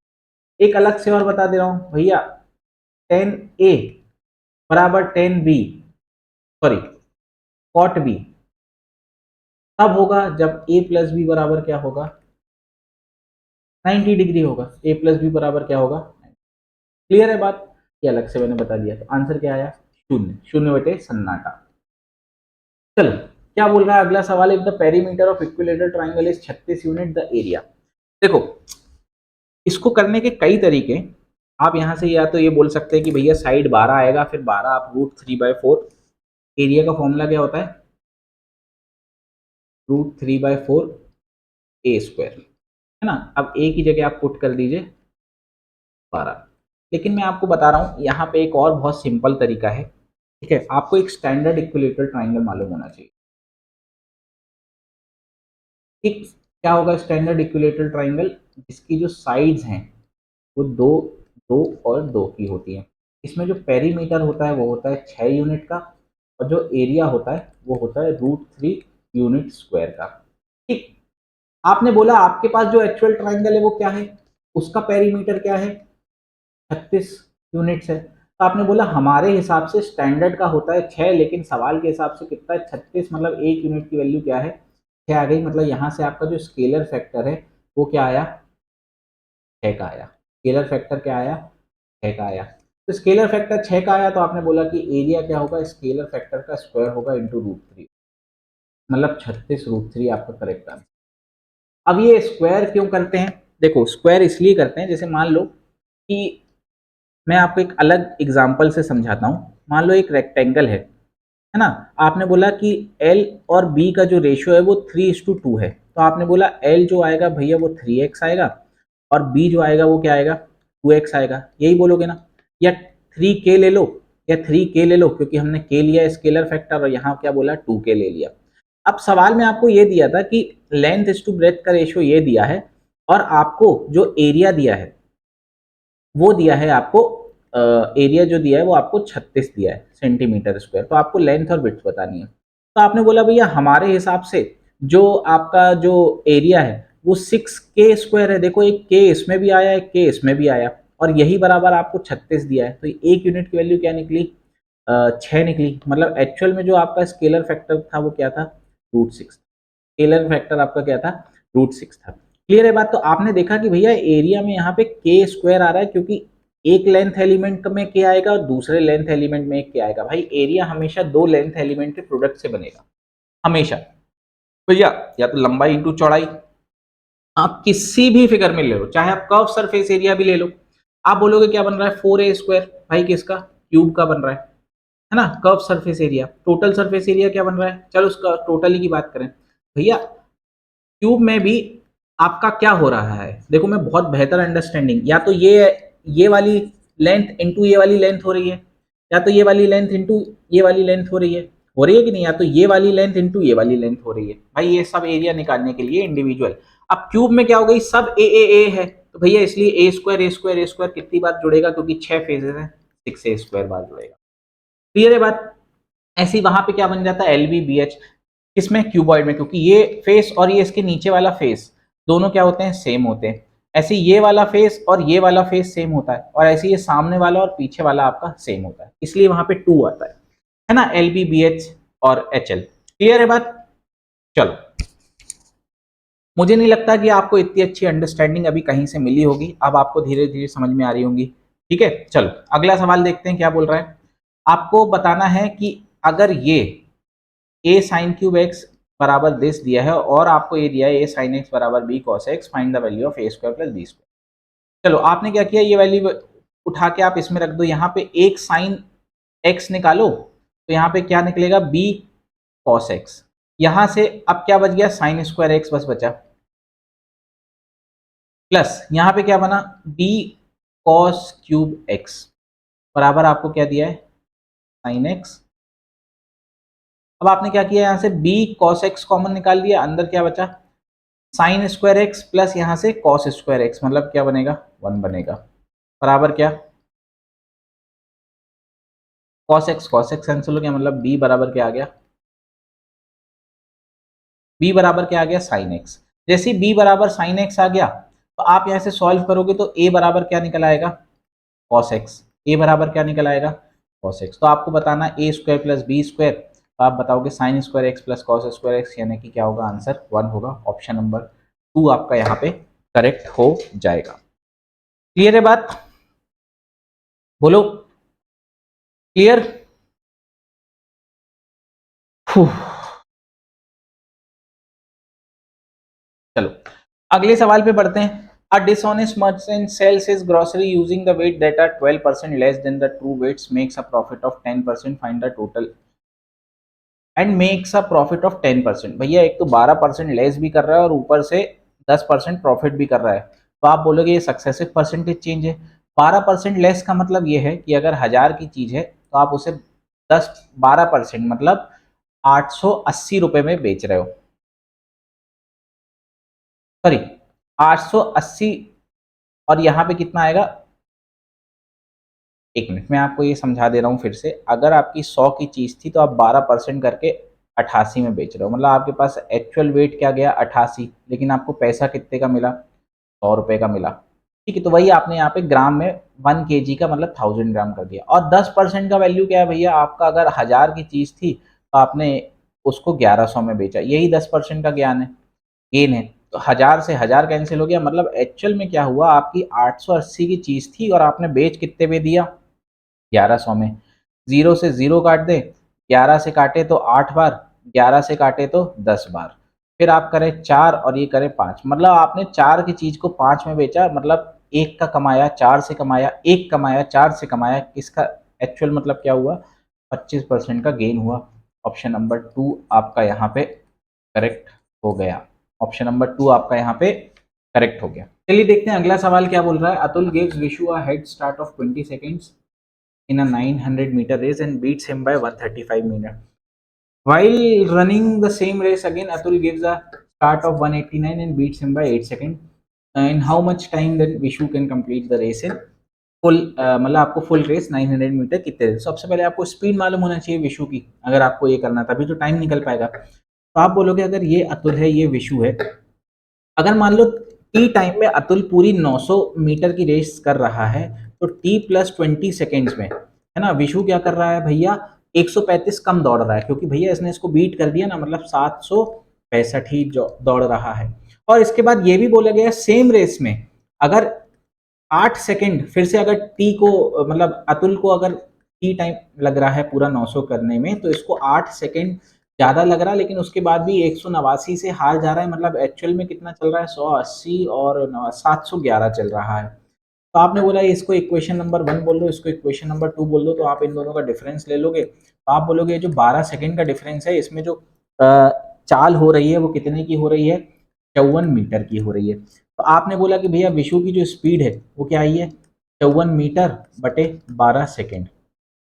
[SPEAKER 1] एक अलग से और बता दे रहा हूं भैया, 10a बराबर 10b, सॉरी कॉट बी, तब होगा जब a प्लस बी बराबर क्या होगा 90 डिग्री होगा। a प्लस बी बराबर क्या होगा। क्लियर है बात, ये अलग से मैंने बता दिया। तो आंसर क्या आया, 0, 0 बटे सन्नाटा। चलो क्या बोल रहा है अगला सवाल, if the perimeter of equilateral triangle is 36 unit the area. देखो इसको करने के कई तरीके, आप यहां से या तो ये बोल सकते हैं कि भैया साइड 12 आएगा, फिर 12 आप √3/4, एरिया का फॉर्मूला क्या होता है, √3/4 ए स्क्वायर, है ना। अब ए की जगह आप पुट कर दीजिए 12। लेकिन मैं आपको बता रहा हूं यहाँ पे एक और बहुत सिंपल तरीका है, ठीक है। आपको एक स्टैंडर्ड इक्विलेटरल ट्राइंगल मालूम होना चाहिए। एक क्या होगा स्टैंडर्ड इक्विलेटरल ट्राइंगल, जिसकी जो साइड्स हैं वो दो दो और दो की होती है। इसमें जो पेरीमीटर होता है वो होता है 6 यूनिट का, और जो एरिया होता है वो होता है √3 यूनिट स्क्वायर का। ठीक, आपने बोला आपके पास जो एक्चुअल ट्राइंगल है वो क्या है, उसका पेरीमीटर क्या है, 36 यूनिट्स है। तो आपने बोला हमारे हिसाब से स्टैंडर्ड का होता है 6, लेकिन सवाल के हिसाब से कितना है, 36, मतलब 1 यूनिट की वैल्यू क्या है, 6 आ गई। मतलब यहाँ से आपका जो स्केलर फैक्टर है वो क्या आया, 6 का आया। स्केलर फैक्टर क्या आया, 6 का आया। तो स्केलर फैक्टर 6 का आया, तो आपने बोला कि एरिया क्या होगा, स्केलर फैक्टर का स्क्वायर होगा इंटू √3, मतलब 36 √3 आपका करेक्ट आंसर। अब ये स्क्वायर क्यों करते हैं, देखो स्क्वायर इसलिए करते हैं, जैसे मान लो कि मैं आपको एक अलग एग्जांपल से समझाता हूँ। मान लो एक रेक्टेंगल है ना। आपने बोला कि एल और बी का जो रेशियो है वो 3:2 है, तो आपने बोला एल जो आएगा भैया वो 3x आएगा, और बी जो आएगा वो क्या आएगा, 2x आएगा, यही बोलोगे ना। या 3k ले लो, या 3k ले लो, क्योंकि हमने k लिया स्केलर फैक्टर, और यहाँ क्या बोला 2k ले लिया। अब सवाल में आपको ये दिया था कि लेंथ इज टू ब्रेथ का रेशियो ये दिया है, और आपको जो एरिया दिया है वो दिया है आपको, एरिया जो दिया है वो आपको 36 दिया है सेंटीमीटर स्क्वायर, तो आपको लेंथ और विड्थ बतानी है। तो आपने बोला भैया हमारे हिसाब से जो आपका जो एरिया है वो 6k स्क्वायर है। देखो एक k इसमें भी आया, एक k इसमें भी आया, और यही बराबर आपको 36 दिया है, तो 1 यूनिट की वैल्यू क्या निकली, 6 निकली। मतलब एक्चुअल में जो आपका स्केलर फैक्टर था वो क्या था, √6। स्केलर फैक्टर आपका क्या था, √6 था। क्लियर है बात। तो आपने देखा कि भैया एरिया में यहाँ पे k स्क्वायर आ रहा है, क्योंकि एक लेंथ एलिमेंट में k आएगा और दूसरे लेंथ एलिमेंट में एक k आएगा। भाई एरिया हमेशा दो लेंथ एलिमेंट के प्रोडक्ट से बनेगा हमेशा। भैया या तो लंबाई इंटू चौड़ाई, आप किसी भी फिगर में ले लो, चाहे आप कर्व सरफेस एरिया भी ले लो, आप बोलोगे क्या बन रहा है 4a स्क्वायर, भाई किसका, क्यूब का बन रहा है ना। Curve surface area, total surface area क्या बन रहा है, चलो उसका टोटली की बात करें भैया, क्यूब में भी आपका क्या हो रहा है, देखो मैं बहुत बेहतर अंडरस्टैंडिंग, या तो ये वाली लेंथ इंटू ये वाली लेंथ हो रही है, या तो ये वाली लेंथ इंटू ये वाली लेंथ हो रही है कि नहीं, या तो ये वाली लेंथ इंटू ये वाली लेंथ हो रही है। भाई ये सब एरिया निकालने के लिए इंडिविजुअल। अब क्यूब में क्या हो गई, सब ए है, तो भैया इसलिए ए स्क्वायर कितनी बार जुड़ेगा, क्योंकि 6 फेजेस है, 6a स्क्वायर बार जुड़ेगा। क्लियर है बात। ऐसी वहां पे क्या बन जाता है, एल बी बी एच, किसमें, क्यूबॉइड में, क्योंकि ये फेस और ये इसके नीचे वाला फेस दोनों क्या होते हैं, सेम होते हैं। ऐसे ये वाला फेस और ये वाला फेस सेम होता है, और ऐसे ये सामने वाला और पीछे वाला आपका सेम होता है, इसलिए वहां पे 2 आता है ना, एल बी बी एच और एच एल। क्लियर है बात। चलो, मुझे नहीं लगता कि आपको इतनी अच्छी अंडरस्टैंडिंग अभी कहीं से मिली होगी, अब आपको धीरे धीरे समझ में आ रही होंगी। ठीक है, चलो अगला सवाल देखते हैं क्या बोल रहा है। आपको बताना है कि अगर ये ए साइन क्यूब एक्स बराबर दिस दिया है, और आपको ये दिया है ए साइन एक्स बराबर B cos X, find the value of A square plus B square. चलो आपने क्या किया, ये वैल्यू उठा के आप इसमें रख दो, यहाँ पे एक साइन एक्स निकालो, तो यहाँ पे क्या निकलेगा, बी कॉस एक्स। यहां से अब क्या बच गया, साइन स्क्वायर एक्स बस बचा, प्लस यहाँ पे क्या बना, बी कॉस क्यूब एक्स बराबर आपको क्या दिया है, साइन एक्स। अब आपने क्या किया, यहाँ से बी कॉस एक्स कॉमन निकाल दिया, अंदर क्या बचा, साइन स्क्वायर एक्स प्लस यहाँ से कॉस स्क्वायर एक्स, मतलब क्या बनेगा, 1 बनेगा, बराबर क्या, कॉस एक्स कैंसिल हो गया, मतलब बी बराबर क्या आ गया, बी बराबर क्या आ गया, साइन एक्स। जैसे बी बराबर साइन एक्स आ गया, तो आप यहाँ से सॉल्व करोगे तो ए बराबर क्या निकल आएगा, कॉस एक्स। ए बराबर क्या निकल आएगा, कॉस एक्स। तो आपको बताना ए स्क्वायर प्लस बी स्क्वायर, तो आप बताओगे sine square x plus cos square x, यानी कि क्या होगा, आंसर 1 होगा। ऑप्शन नंबर 2 आपका यहाँ पे करेक्ट हो जाएगा। क्लियर है बात, बोलो क्लियर। चलो अगले सवाल पे बढ़ते हैं। A dishonest merchant sells his grocery using the weight that are 12% less than the true weights, makes a profit of 10%, find the total and makes a profit of 10%। भैया एक तो 12% लेस भी कर रहा है और ऊपर से 10% प्रॉफिट भी कर रहा है, तो आप बोलोगे ये सक्सेसिव परसेंटेज चेंज है। 12% लेस का मतलब ये है कि अगर 1000 की चीज है तो आप उसे 12% मतलब 880 रुपए में बेच रहे हो, सॉरी 880। और यहाँ पे कितना आएगा, एक मिनट मैं आपको ये समझा दे रहा हूँ फिर से। अगर आपकी 100 की चीज थी तो आप 12% करके 88 में बेच रहे हो, मतलब आपके पास एक्चुअल वेट क्या गया 88, लेकिन आपको पैसा कितने का मिला, 100 रुपए का मिला। ठीक है, तो वही आपने यहाँ पे ग्राम में 1 kg का मतलब 1000 ग्राम कर दिया। और 10% का वैल्यू क्या है भैया, आपका अगर 1000 की चीज थी तो आपने उसको 1100 में बेचा, यही 10% का ज्ञान है, गेन है। तो 1000 से 1000 कैंसिल हो गया, मतलब एक्चुअल में क्या हुआ, आपकी 880 की चीज थी और आपने बेच कितने में दिया, 1100 में। 0 से 0 काट दे, 11 से काटे तो 8 बार, 11 से काटे तो 10 बार, फिर आप करें 4 और ये करें 5, मतलब आपने 4 की चीज को 5 में बेचा, मतलब एक का कमाया 4 से कमाया, एक कमाया 4 से कमाया, इसका एक्चुअल मतलब क्या हुआ, 25% का गेन हुआ। ऑप्शन नंबर 2 आपका यहाँ पे करेक्ट हो गया। ऑप्शन नंबर 2 आपका यहाँ पे करेक्ट हो गया। चलिए देखते हैं अगला सवाल क्या बोल रहा है। Atul gives Vishu a head start of 20 seconds in a 900-meter race and beats him by 135 minutes. While running the same race again, Atul gives a start of 189 and beats him by 8 seconds. In how much time then Vishu can complete the race in full, मतलब आपको full race 900 metre कितने देर। सबसे पहले आपको speed मालूम होना चाहिए विशु की, अगर आपको ये करना तभी तो टाइम निकल पाएगा। तो आप बोलोगे अगर ये अतुल है ये विशु है, अगर मान लो टी टाइम में अतुल पूरी 900 मीटर की रेस कर रहा है तो टी प्लस 20 सेकेंड्स में, है ना, विशु क्या कर रहा है भैया, 135 कम दौड़ रहा है, क्योंकि भैया इसने इसको बीट कर दिया ना, मतलब 765 ही दौड़ रहा है। और इसके बाद ये भी बोला गया सेम रेस में अगर 8 सेकंड फिर से अगर टी को, मतलब अतुल को अगर टी टाइम लग रहा है पूरा 900 करने में, तो इसको 8 सेकंड ज्यादा लग रहा है, लेकिन उसके बाद भी 189 से हार जा रहा है, मतलब एक्चुअल में कितना चल रहा है, 180 और 711 चल रहा है। तो आपने बोला इसको इक्वेशन नंबर 1 बोल दो, इसको इक्वेशन नंबर 2 बोल दो, तो आप इन दोनों का डिफरेंस ले लोगे, तो आप बोलोगे जो 12 सेकंड का डिफरेंस है, इसमें जो चाल हो रही है वो कितने की हो रही है, 54 मीटर की हो रही है। तो आपने बोला कि भैया विशु की जो स्पीड है वो क्या आई है, 54 मीटर बटे 12 सेकेंड।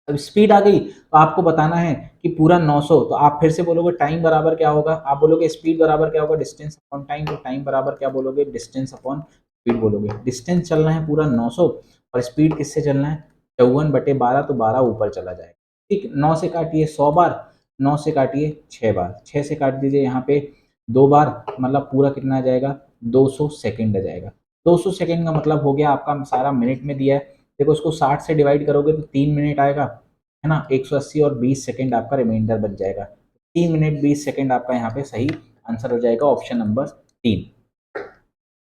[SPEAKER 1] अब स्पीड आ गई तो आपको बताना है कि पूरा 900, तो आप फिर से बोलोगे टाइम बराबर क्या होगा, आप बोलोगे स्पीड बराबर क्या होगा, डिस्टेंस अपॉन टाइम, तो टाइम बराबर क्या बोलोगे, डिस्टेंस अपॉन स्पीड बोलोगे। डिस्टेंस चलना है पूरा 900 और स्पीड किससे चलना है, 54/12, तो 12 ऊपर चला जाएगा। ठीक, 9 से काटिए 100 बार, 9 से काटिए 6 बार, 6 से काट दीजिए यहाँ पे 2 बार, मतलब पूरा कितना आ जाएगा, 200 सेकेंड आ जाएगा। 200 सेकेंड का मतलब हो गया आपका सारा मिनट में दिया है, देखो उसको 60 से डिवाइड करोगे तो 3 मिनट आएगा, है ना, 180 और 20 सेकंड आपका रिमाइंडर बच जाएगा। 3 मिनट 20 सेकंड आपका यहाँ पे सही आंसर हो जाएगा, ऑप्शन नंबर 3।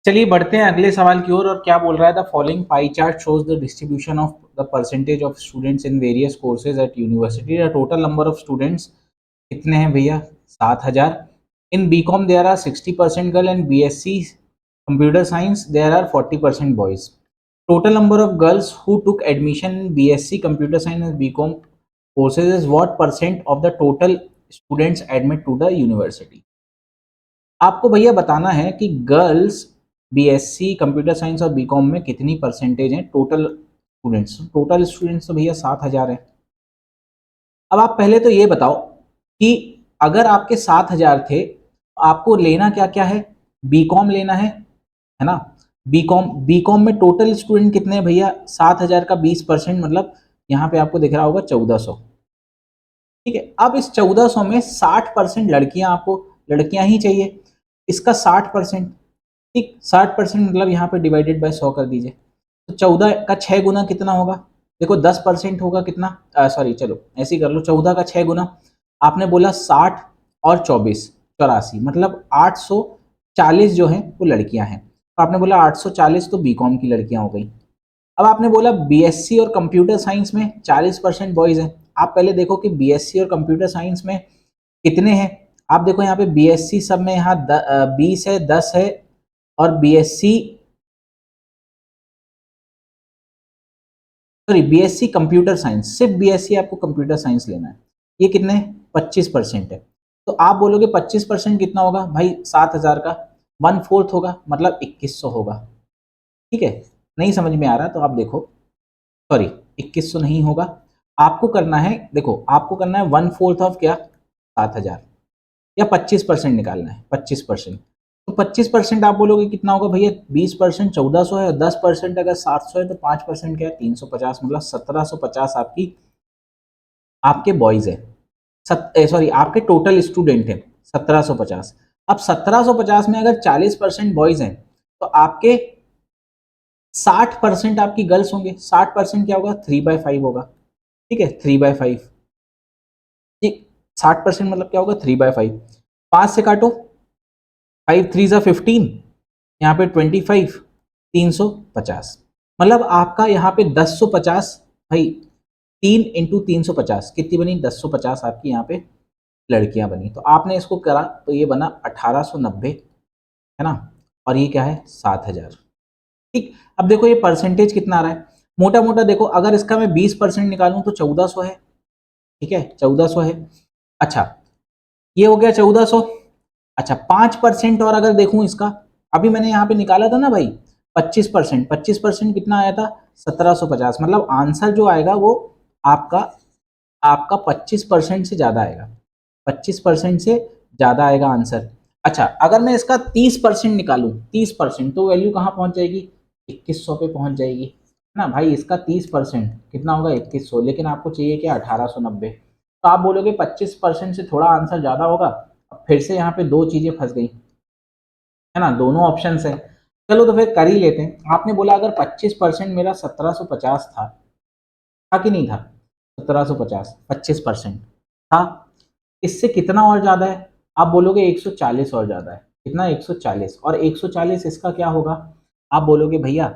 [SPEAKER 1] चलिए बढ़ते हैं अगले सवाल की ओर, और क्या बोल रहा है, the following pie chart shows the distribution of the percentage of students in various courses at university. The total number of students कितने हैं भैया, 7000। In BCom there are 60% girl and BSc computer science there are 40% boys. Total number of girls who took admission in BSc Computer Science and BCom courses is what percent of the total students admit to the university? आपको भैया बताना है कि girls BSc computer science और BCom में कितनी percentage है total students. Total students तो भैया 7000 है। अब आप पहले तो ये बताओ कि अगर आपके 7000 थे तो आपको लेना क्या क्या है, बीकॉम लेना है ना। बीकॉम, बीकॉम में टोटल स्टूडेंट कितने हैं भैया, 7000 का 20% मतलब यहाँ पे आपको दिख रहा होगा 1400। ठीक है, अब इस 1400 में 60% लड़कियां, आपको लड़कियां ही चाहिए, इसका 60%, ठीक 60% मतलब यहाँ पे डिवाइडेड बाय 100 कर दीजिए, तो 14 का 6 गुना कितना होगा, देखो 10% होगा कितना, सॉरी चलो ऐसे ही कर लो, 14 का 6 गुना, आपने बोला 60 और 24 84, मतलब 840 जो है वो लड़कियां हैं, तो आपने बोला 840 तो बीकॉम की लड़कियां हो गई। अब आपने बोला बीएससी और कंप्यूटर साइंस में 40% बॉयज हैं, आप पहले देखो कि बीएससी और कंप्यूटर साइंस में कितने हैं, आप देखो यहाँ पे बीएससी सब में यहाँ 20 है, 10 है, और बीएससी बीएससी कंप्यूटर साइंस, सिर्फ बीएससी आपको कंप्यूटर साइंस लेना है, ये कितने 25% है। तो आप बोलोगे 25% कितना होगा भाई, 7,000 का 1/4 होगा, मतलब 2100 होगा। ठीक है, नहीं समझ में आ रहा तो आप देखो, सॉरी 2100 नहीं होगा, आपको करना है, देखो आपको करना है 1/4 ऑफ क्या 7,000, या 25% निकालना है, 25%। तो 25% आप बोलोगे कितना होगा भैया, 20% 1400 है, और 10% अगर 700 है, तो 5% क्या है 350, मतलब 1750 आपकी आपके बॉयज है, सॉरी आपके टोटल स्टूडेंट है 1750। अब 1750 में अगर 40% बॉयज हैं, तो आपके 60% आपकी गर्ल्स होंगे, 60% क्या होगा 3/5 होगा। ठीक है, 3/5, ठीक, 60% मतलब क्या होगा 3/5, 5 से काटो, 5 3 जा 15, यहाँ पे 25, 350, मतलब आपका यहाँ पे 1050 भाई, 3 इंटू 350 कितनी बनी, 1050 आपकी यहाँ पे लड़कियां बनी। तो आपने इसको करा तो ये बना 1890, है ना, और ये क्या है 7,000। ठीक, अब देखो ये परसेंटेज कितना आ रहा है, मोटा मोटा देखो, अगर इसका मैं 20% निकालूं तो 1400 है। ठीक है, 1400 है। अच्छा, ये हो गया 1400। अच्छा, 5% और अगर देखूं इसका, अभी मैंने यहाँ पे निकाला था ना भाई 25%, 25% कितना आया था 1750, मतलब आंसर जो आएगा वो आपका आपका 25% से ज्यादा आएगा, 25% से ज्यादा आएगा आंसर। अच्छा, अगर मैं इसका 30% निकालूं, 30%, तो वैल्यू कहाँ पहुंच जाएगी, 2100 पे पहुंच जाएगी, है ना भाई। इसका 30% कितना होगा 2100, लेकिन आपको चाहिए क्या 1890। तो आप बोलोगे 25% से थोड़ा आंसर ज्यादा होगा। अब फिर से यहाँ पे दो चीजें फंस गई, है ना, दोनों ऑप्शन है। चलो तो फिर कर ही लेते हैं। आपने बोला अगर 25% मेरा 1750 था कि नहीं था, 1750 25% था, इससे कितना और ज्यादा है, आप बोलोगे 140 और ज्यादा है, कितना 140, और 140 इसका क्या होगा, आप बोलोगे भैया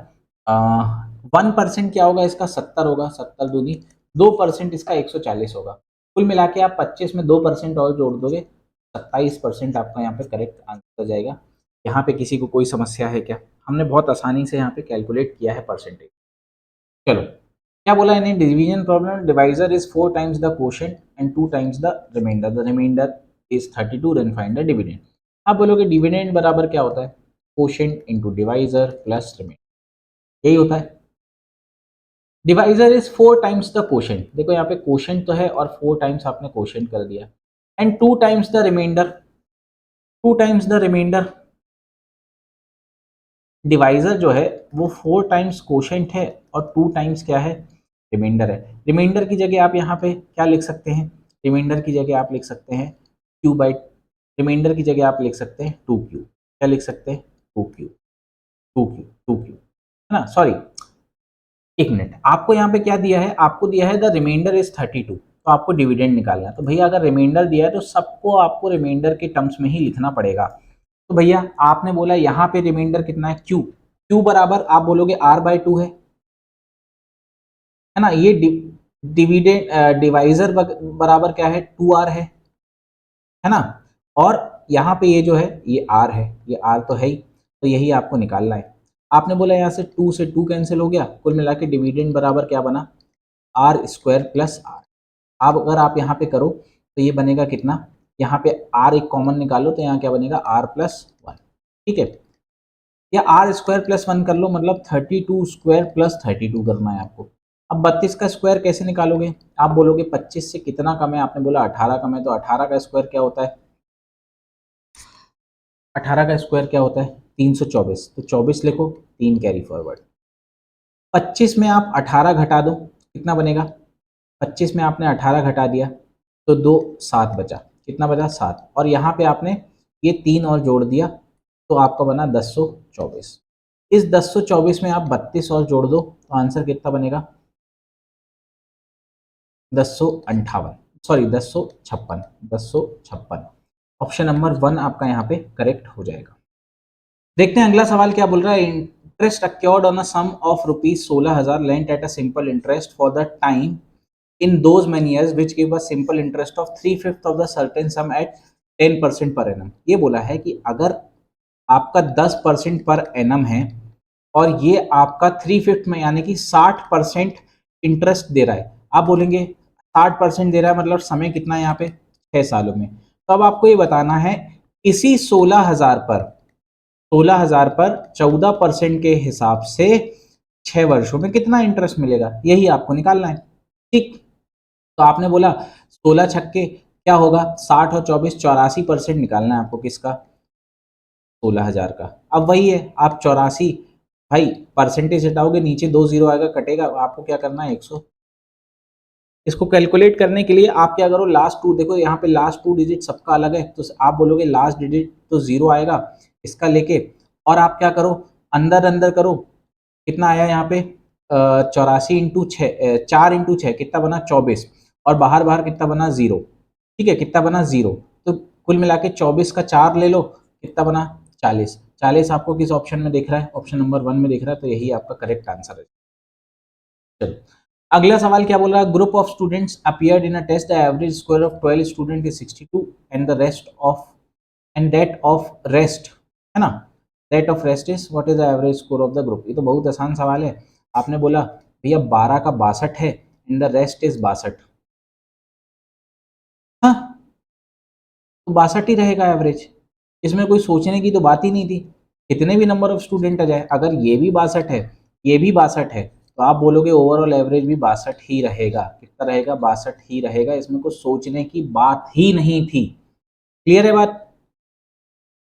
[SPEAKER 1] 1% क्या होगा इसका 70 होगा, 70 दूनी 2% इसका 140 होगा। कुल मिला के आप 25 में 2% और जोड़ दोगे, 27% आपका यहाँ पे करेक्ट आंसर हो जाएगा। यहाँ पे किसी को कोई समस्या है क्या, हमने बहुत आसानी से यहाँ पे कैलकुलेट किया है परसेंटेज। चलो, क्या बोला इन्हें, division problem, divisor is 4 times the quotient and 2 times the remainder is 32, then find the dividend. आप बोलोगे डिविडेंड बराबर क्या होता है, quotient into divisor plus remainder, यही होता है। Divisor is 4 times the quotient, देखो यहाँ पे क्वोशंट तो है और 4 टाइम्स आपने क्वोशंट कर दिया, and 2 times the remainder, 2 times the remainder. Divisor जो है वो 4 टाइम्स क्वोशंट है और 2 टाइम्स क्या है रिमाइंडर है। रिमाइंडर की जगह आप यहाँ पे क्या लिख सकते हैं, रिमाइंडर की जगह आप लिख सकते हैं क्यू बाई, रिमाइंडर की जगह आप लिख सकते हैं 2q, क्या लिख सकते हैं 2q, 2q, 2q, है ना। सॉरी, एक मिनट, आपको यहाँ पे क्या दिया है, आपको दिया है द रिमाइंडर इज 32, तो आपको डिविडेंड निकालना है। तो भैया अगर रिमाइंडर दिया है तो सबको आपको रिमाइंडर के टर्म्स में ही लिखना पड़ेगा। तो भैया आपने बोला यहाँ पे रिमाइंडर कितना है q, q बराबर आप बोलोगे r/2 है ना। ये डिविडेंड डिवाइजर बराबर क्या है 2r है ना। और यहाँ पे ये जो है ये r है, ये r तो है ही, तो यही आपको निकालना है। आपने बोला यहाँ से 2 से 2 कैंसिल हो गया, कुल मिला के डिविडेंड बराबर क्या बना r² प्लस r। अब अगर आप यहाँ पे करो तो ये बनेगा कितना, यहाँ पे r एक कॉमन निकालो तो यहाँ क्या बनेगा r+1, ठीक है, या r² + 1 कर लो, मतलब 32² + 32 करना है आपको। अब 32 का स्क्वायर कैसे निकालोगे, आप बोलोगे 25 से कितना कम है, आपने बोला 18 कम है, तो 18 का स्क्वायर क्या होता है, 18 का स्क्वायर क्या होता है 324, तो 24 लिखो, 3 कैरी फॉरवर्ड। 25 में आप 18 घटा दो, कितना बनेगा, 25 में आपने 18 घटा दिया तो 2 7 बचा, कितना बचा 7, और यहाँ पे आपने ये 3 और जोड़ दिया तो आपका बना 1024। इस 1024 में आप 32 और जोड़ दो तो आंसर कितना बनेगा 1058, सॉरी 1056, 1056। ऑप्शन नंबर 1 आपका यहाँ पे करेक्ट हो जाएगा। देखते हैं अगला सवाल क्या बोल रहा है, interest accrued on a sum of ₹16,000 lent at a simple interest for the time in those many years which give a simple interest of 3/5 of the certain sum at 10% per annum. ये बोला है कि अगर आपका 10% per annum है और ये आपका 3/5 में यानी कि 60% इंटरेस्ट दे रहा है, आप बोलेंगे 60% दे रहा है मतलब समय कितना है यहाँ पे, 6 सालों में। तो अब आपको ये बताना है इसी 16,000 पर 14% के हिसाब से 6 वर्षों में कितना इंटरेस्ट मिलेगा, यही आपको निकालना है। ठीक, तो आपने बोला 16 छक्के क्या होगा, 60 और 24 84% निकालना है आपको, किसका, 16,000 का। अब वही है, आप 84 भाई परसेंटेज हटाओगे, नीचे 2 जीरो आएगा, कटेगा, आपको क्या करना है 100। इसको कैलकुलेट करने के लिए आप क्या करो, लास्ट टू देखो, यहाँ पे लास्ट 2 डिजिट सबका अलग है, तो आप बोलोगे लास्ट डिजिट तो 0 आएगा इसका लेके, और आप क्या करो, अंदर अंदर करो, कितना आया यहाँ पे 84 इंटू 6, 4 इंटू 6 कितना बना 24, और बाहर बाहर कितना बना 0। ठीक है, कितना बना 0, तो कुल मिला के 24 का 4 ले लो, कितना बना 40। 40 आपको किस ऑप्शन में दिख रहा है, ऑप्शन नंबर 1 में दिख रहा है, तो यही आपका करेक्ट आंसर है। चलो अगला सवाल क्या बोल रहा है, group of students appeared in a test, the average score of 12 student is 62 and the rest of and that of rest, है ना, that of rest is what is the average score of the group. ये तो बहुत आसान सवाल है। आपने बोला भैया 12 का 62 है एंड द रेस्ट इज 62, हाँ तो 62 ही रहेगा एवरेज, इसमें कोई सोचने की तो बात ही नहीं थी। कितने भी नंबर ऑफ स्टूडेंट आ जाए, अगर ये भी 62 है ये भी 62 है, तो आप बोलोगे ओवरऑल एवरेज भी 62 ही रहेगा। कितना रहेगा, 62 ही रहेगा, इसमें कुछ सोचने की बात ही नहीं थी। क्लियर है बात।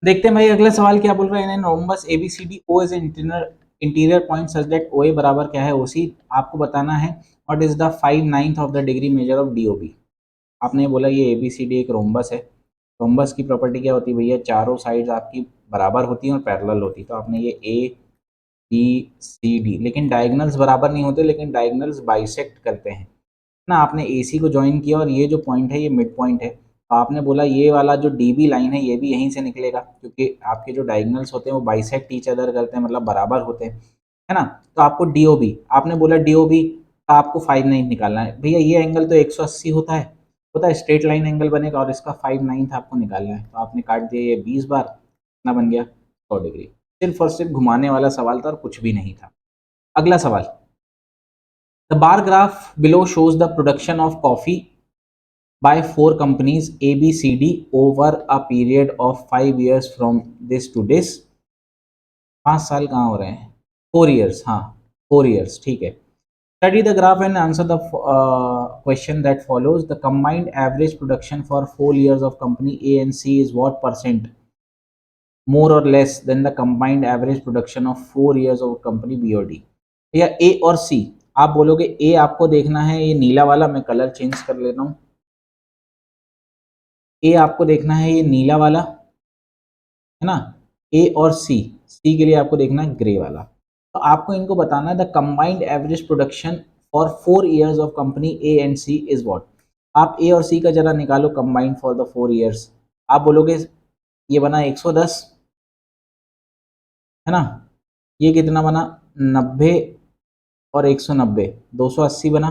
[SPEAKER 1] देखते हैं भाई अगला सवाल क्या बोल रहा है, rhombus ABCD O is interior point such that O A बराबर क्या है ओसी। आपको बताना है what is the 5/9 of the degree measure of DOB. आपने बोला ये एबीसीडी एक रोम्बस है, रोम्बस की प्रॉपर्टी क्या होती है भैया, चारों साइड्स आपकी बराबर होती हैं और पैरेलल होती है। तो आपने ये ए बी सी डी, लेकिन डायगोनल्स बराबर नहीं होते, लेकिन डायगोनल्स बाइसेक्ट करते हैं ना। आपने ए सी को ज्वाइन किया और ये जो पॉइंट है ये मिड पॉइंट है, तो आपने बोला ये वाला जो डी बी लाइन है ये भी यहीं से निकलेगा, क्योंकि आपके जो डायगोनल्स होते हैं वो बाइसेक्ट ईच अदर करते हैं, मतलब बराबर होते हैं, है ना। तो आपको डीओबी, आपने बोला डीओबी का आपको 5/9 निकालना है। भैया ये एंगल तो 180 होता है स्ट्रेट लाइन एंगल बनेगा, और इसका 5/9 आपको निकालना है। तो आपने काट दिया ये 20 बार, कितना बन गया 100 डिग्री। सिर्फ और सिर्फ घुमाने वाला सवाल था और कुछ भी नहीं था। अगला सवाल, the bar graph below shows the production of coffee by 4 companies ABCD over a period of 5 years from this to this। 5 साल कहाँ हो रहे हैं, 4 years, हाँ 4 years, ठीक है। Study the graph and answer the question that follows। The combined average production for 4 years of company A and C is what percent more or less than the combined average production of 4 years of company B और D। या A और C, आप बोलोगे A आपको देखना है ये नीला वाला, मैं कलर चेंज कर लेता हूँ। ए आपको देखना है ये नीला वाला, है ना, ए और सी, सी के लिए आपको देखना है ग्रे वाला। तो आपको इनको बताना है the combined average production for 4 years of company A and C is what. आप ए और सी का जरा निकालो कंबाइंड फॉर द 4 years। आप बोलोगे ये बना 110, है ना, ये कितना बना 90 और 190 280 बना,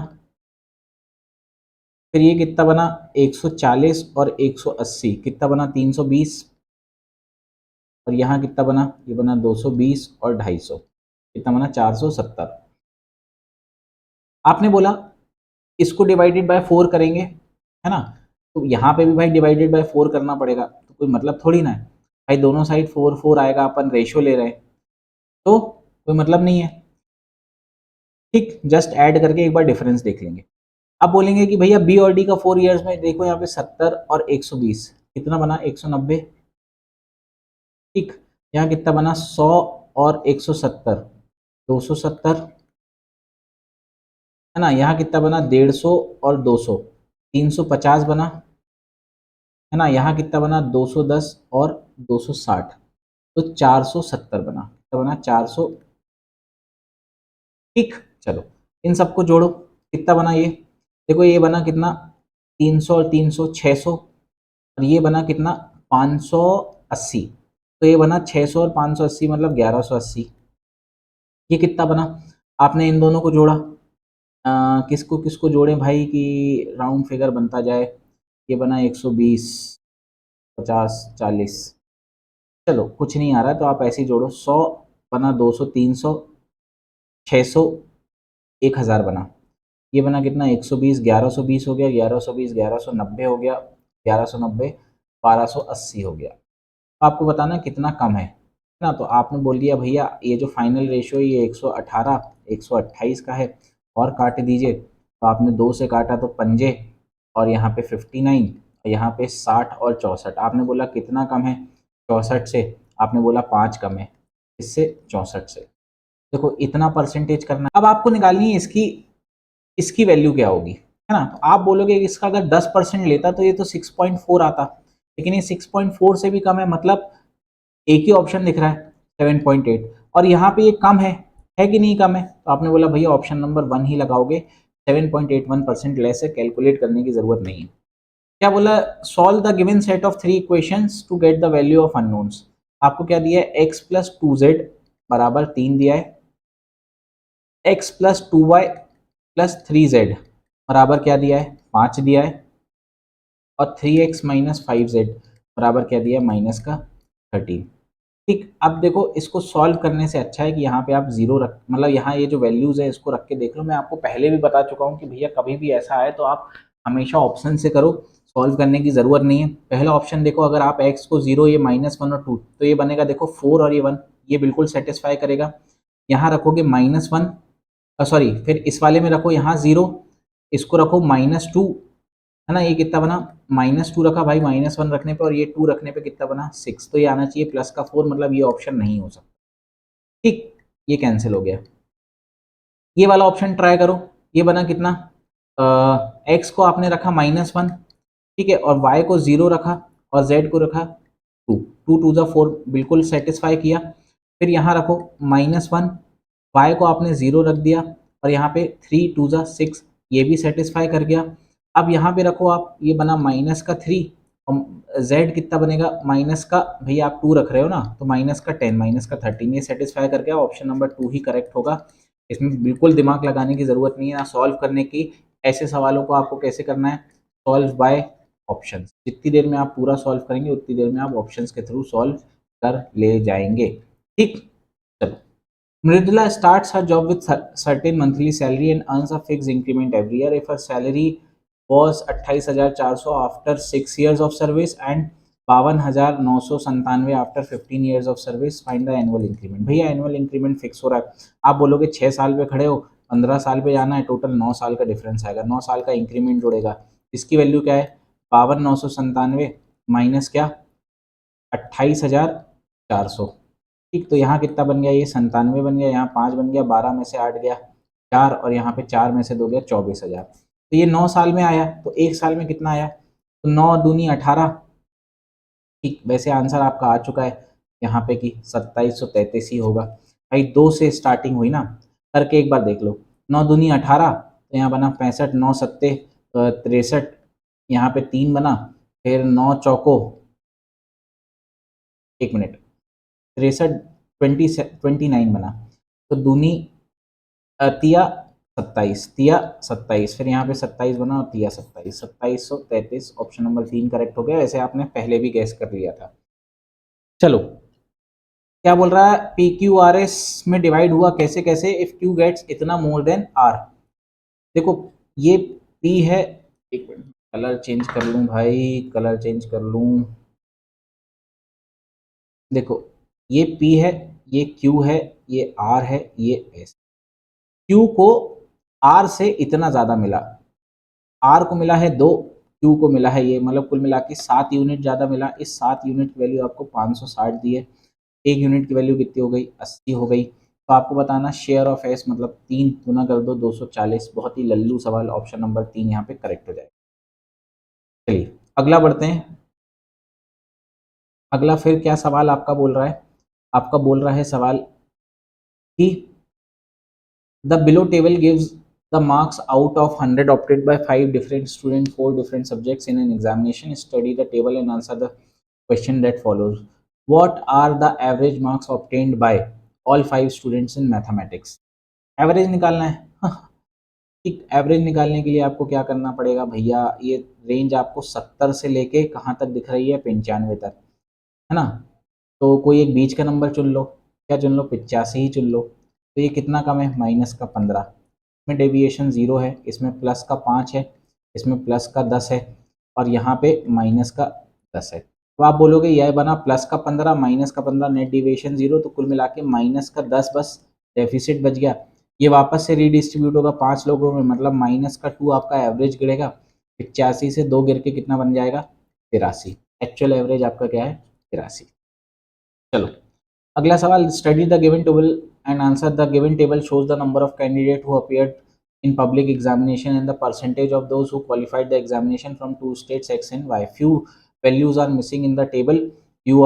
[SPEAKER 1] फिर ये कितना बना 140 और 180 कितना बना 320, और यहाँ कितना बना, ये बना 220 और 250, कितना बना 470। आपने बोला इसको डिवाइडेड बाय 4 करेंगे, है ना, तो यहाँ पे भी भाई डिवाइडेड बाय 4 करना पड़ेगा, तो कोई मतलब थोड़ी ना है भाई, दोनों साइड 4 4 आएगा, अपन रेशियो ले रहे हैं तो कोई मतलब नहीं है। ठीक, जस्ट ऐड करके एक बार डिफरेंस देख लेंगे। अब बोलेंगे कि भैया बी और डी का 4 years में देखो यहाँ पे 70 और 120 कितना बना 190। ठीक, यहाँ कितना बना 100 और 170 270, है ना, यहाँ कितना बना 150 और 200 350 बना, है ना, यहाँ कितना बना 210 और 260, तो 470 बना, कितना बना 400। ठीक, चलो इन सबको जोड़ो, कितना बना ये, देखो ये बना कितना 300 और 300 600, और ये बना कितना 580, तो ये बना 600 और 580 मतलब 1180। ये कितना बना, आपने इन दोनों को जोड़ा, किसको किसको जोड़ें भाई कि राउंड फिगर बनता जाए, ये बना 120, 50 40, चलो कुछ नहीं आ रहा तो आप ऐसे ही जोड़ो, 100 बना, 200 300 600 1000 बना, ये बना कितना 120 1120 हो गया, 1120 1190 हो गया, 1190 1280 हो गया। आपको बताना कितना कम है ना। तो आपने बोल दिया भैया ये जो फाइनल रेशियो है ये 118 128 का है, और काट दीजिए। तो आपने 2 से काटा तो पंजे, और यहाँ पे 59, यहाँ पे 60 और 64। आपने बोला कितना कम है 64 से, आपने बोला 5 कम है इससे, 64 से। देखो इतना परसेंटेज करना, अब आपको निकालनी है इसकी, इसकी वैल्यू क्या होगी, है ना। तो आप बोलोगे कि इसका अगर 10% लेता तो ये तो 6.4 आता, लेकिन ये 6.4 से भी कम है, मतलब एक ही ऑप्शन दिख रहा है 7.8, और यहाँ पे ये कम है कि नहीं कम है। तो आपने बोला भैया ऑप्शन नंबर 1 ही लगाओगे, 7.81% लेस है, कैलकुलेट करने की जरूरत नहीं है। क्या बोला, solve the given set of 3 equations to get the value of unknowns. आपको क्या दिया है, x प्लस 2z बराबर 3 दिया है, x plus 2y plus 3z बराबर क्या दिया है 5 दिया है, और 3x माइनस 5z बराबर क्या दिया है माइनस का 13। ठीक, अब देखो इसको सॉल्व करने से अच्छा है कि यहाँ पे आप जीरो रख, मतलब यहाँ ये जो वैल्यूज है इसको रख के देख लो। मैं आपको पहले भी बता चुका हूँ कि भैया कभी भी ऐसा आए तो आप हमेशा ऑप्शन से करो, सॉल्व करने की जरूरत नहीं है। पहला ऑप्शन देखो, अगर आप x को 0, ये -1 और 2, तो ये बनेगा देखो 4 और ये 1, ये बिल्कुल सेटिस्फाई करेगा। यहाँ रखोगे -1, सॉरी फिर इस वाले में रखो यहाँ 0, इसको रखो -2, है ना। ये कितना बना -2 रखा भाई, -1 रखने पे और ये 2 रखने पे कितना बना 6, तो ये आना चाहिए प्लस का 4, मतलब ये ऑप्शन नहीं हो सकता। ठीक, ये कैंसिल हो गया। ये वाला ऑप्शन ट्राई करो, ये बना कितना, एक्स को आपने रखा -1, ठीक है, और वाई को 0 रखा, और जेड को रखा 2, 2 2 जा 4, बिल्कुल सेटिस्फाई किया। फिर यहाँ रखो -1, वाई को आपने 0 रख दिया, और यहाँ पे 3 2 जा 6, ये भी सेटिस्फाई कर गया। अब यहाँ पे रखो आप, ये बना -3, और जेड कितना बनेगा माइनस का, भैया आप 2 रख रहे हो ना, तो -10 -13, ये सेटिस्फाई कर गया। ऑप्शन नंबर 2 ही करेक्ट होगा। इसमें बिल्कुल दिमाग लगाने की ज़रूरत नहीं है ना सॉल्व करने की। ऐसे सवालों को आपको कैसे करना है, सॉल्व बाय ऑप्शंस। जितनी देर में आप पूरा सॉल्व करेंगे उतनी देर में आप ऑप्शंस के थ्रू सॉल्व कर ले जाएंगे। ठीक, चलो। Mridula starts her job with certain monthly salary and earns a fixed increment every year. If her salary was 28,400 after 6 years of service and 52,997 after 15 years of service, find the annual increment। भैया annual increment fix हो रहा है, आप बोलोगे 6 साल पे खड़े हो, 15 साल पे जाना है, टोटल 9 साल का डिफरेंस आएगा, 9 साल का इंक्रीमेंट जुड़ेगा। इसकी वैल्यू क्या है 52,997 माइनस क्या 28,400। ठीक, तो यहाँ कितना बन गया, ये 97 बन गया, यहाँ 5 बन गया, 12 में से 8 गया 4, और यहाँ पे 4 में से 2 गया 24,000। तो ये 9 साल में आया, तो 1 साल में कितना आया, तो 9 दूनी 18। ठीक, वैसे आंसर आपका आ चुका है यहाँ पे कि 2733 ही होगा। भाई 2 से स्टार्टिंग हुई ना, करके एक बार देख लो। 9 दूनी 18, तो यहाँ बना 65, 9 सत्ते 63, यहाँ पे 3 बना, फिर 9 चौको, 1 मिनट, 63 29 बना, तो दूनी तिया 27, तिया 27, फिर यहाँ पे 27 बना और तिया 27, 2733, ऑप्शन नंबर 3 करेक्ट हो गया। वैसे आपने पहले भी गैस कर लिया था। चलो, क्या बोल रहा है, पी क्यू आर एस में डिवाइड हुआ कैसे कैसे, इफ क्यू गेट्स इतना मोर देन आर। देखो ये पी है, एक मिनट कलर चेंज कर लूं भाई, कलर चेंज कर लूं। देखो ये P है, ये Q है, ये R है, ये S। Q को R से इतना ज़्यादा मिला, R को मिला है 2, Q को मिला है ये, मतलब कुल मिला के 7 यूनिट ज़्यादा मिला। इस 7 यूनिट की वैल्यू आपको 560 दी है, 1 यूनिट की वैल्यू कितनी हो गई 80 हो गई। तो आपको बताना शेयर ऑफ S मतलब 3 गुना कर दो 240। बहुत ही लल्लू सवाल, ऑप्शन नंबर 3 यहाँ पे करेक्ट हो जाएगा। चलिए अगला बढ़ते हैं। अगला फिर क्या सवाल आपका बोल रहा है, आपका बोल रहा है सवाल कि the below table gives the marks out of 100 opted by 5 different students, 4 different subjects in an examination. Study the table and answer the question that follows. What are the average marks obtained by all 5 students in mathematics? Average निकालना है। ठीक, average निकालने के लिए आपको क्या करना पड़ेगा भैया, ये रेंज आपको 70 से लेके कहाँ तक दिख रही है, 95 तक, है ना। तो कोई एक बीच का नंबर चुन लो, क्या चुन लो, 85 ही चुन लो। तो ये कितना कम है, -15, इसमें डेविएशन 0 है, इसमें प्लस का 5 है, इसमें प्लस का 10 है, और यहाँ पे माइनस का 10 है। तो आप बोलोगे यह बना प्लस का 15 माइनस का 15, नेट डेविएशन 0, तो कुल मिला के माइनस का 10 बस डेफिसिट बच गया। ये वापस से रीडिस्ट्रीब्यूट होगा 5 लोगों में, मतलब माइनस का 2 आपका एवरेज गिरेगा। 85 से 2 गिर के कितना बन जाएगा, 83। एक्चुअल एवरेज आपका क्या है, 83। चलो अगला सवाल, study the given table and answer the given table shows the number of candidate who appeared in public examination and the percentage of those who qualified the examination from two states X and Y. Few values are missing in the table. You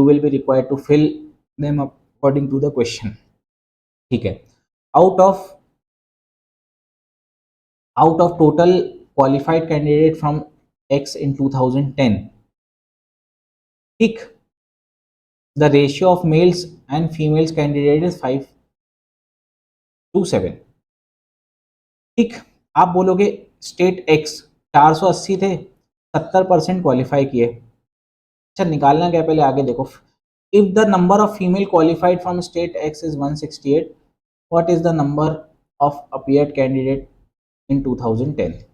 [SPEAKER 1] will be required to fill them according to the question. ठीक है, out of total qualified candidate from X in 2010, ठीक, the ratio of males and females candidate is 5:7. ठीक, आप बोलोगे state x 480 थे, 70% qualify किए। अच्छा निकालना क्या, पहले आगे देखो। If the number of female qualified from state x is 168, what is the number of appeared candidate in 2010।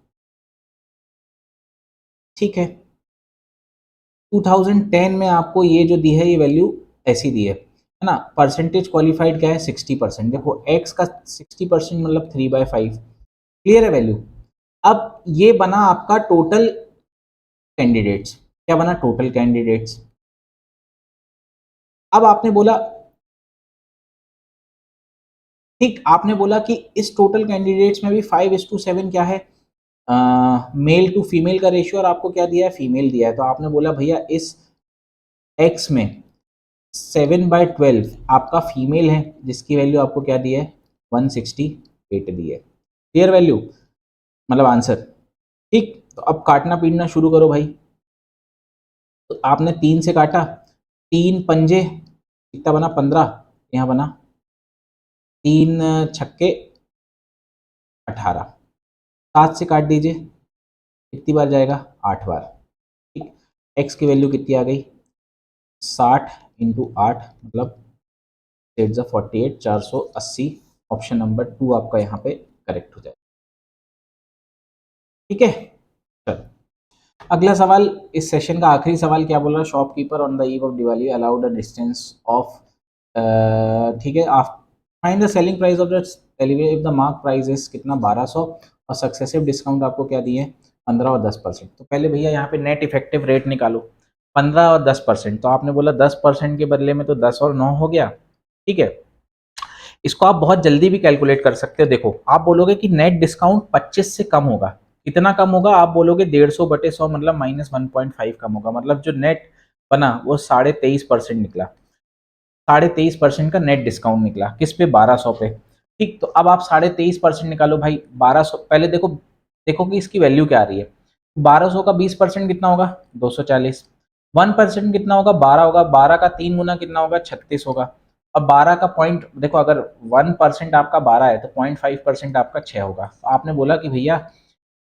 [SPEAKER 1] ठीक है, 2010 में आपको ये जो दी है ये वैल्यू ऐसी दी है ना। परसेंटेज क्वालिफाइड क्या है, 60%। देखो एक्स का 60% मतलब 3/5, क्लियर है वैल्यू। अब ये बना आपका टोटल कैंडिडेट्स, क्या बना, टोटल कैंडिडेट्स। अब आपने बोला, ठीक, आपने बोला कि इस टोटल कैंडिडेट्स में भी 5:7 क्या है, मेल टू फीमेल का रेशियो, और आपको क्या दिया है, फीमेल दिया है। तो आपने बोला भैया इस एक्स में 7/12 आपका फीमेल है, जिसकी वैल्यू आपको क्या दी है, 168 दी है। क्लियर वैल्यू, मतलब आंसर। ठीक, तो अब काटना पीटना शुरू करो भाई। तो आपने 3 से काटा, 3 पंजे कितना बना, 15, यहाँ बना 3 छक्के 18, 7 से काट दीजिए, कितनी बार जाएगा, 8 बार। ठीक, एक्स की वैल्यू कितनी आ गई, 60 × 8 मतलब 8 480। ऑप्शन नंबर 2 आपका यहाँ पे करेक्ट हो जाएगा। ठीक है, चलो अगला सवाल, इस सेशन का आखिरी सवाल क्या बोल रहा है, shopkeeper on the eve of Diwali allowed a distance of, ठीक है, find the selling price of the television if the mark price is कितना, 1200, और सक्सेसिव डिस्काउंट आपको क्या दिए, 15 और 10%। तो पहले भैया यहाँ पे नेट इफेक्टिव रेट निकालो, 15 और 10%। तो आपने बोला 10% के बदले में तो 10 और 9 हो गया। ठीक है, इसको आप बहुत जल्दी भी कैलकुलेट कर सकते हो। देखो आप बोलोगे कि नेट डिस्काउंट 25 से कम होगा, कितना कम होगा, आप बोलोगे 150/100 मतलब -1.5 कम होगा, मतलब जो नेट बना वो 23.5% निकला। 23.5% का नेट डिस्काउंट निकला, किस पे, 1200 पे। ठीक, तो अब आप 23.5% निकालो भाई, 1200 पहले देखो, देखो कि इसकी वैल्यू क्या आ रही है। 1200 का 20% कितना होगा, 240। 1% कितना होगा, 12 होगा, 12 का 3 गुना कितना होगा, 36 होगा। अब 12 का पॉइंट देखो, अगर 1% आपका 12 है तो 0.5% आपका 6 होगा। तो आपने बोला कि भैया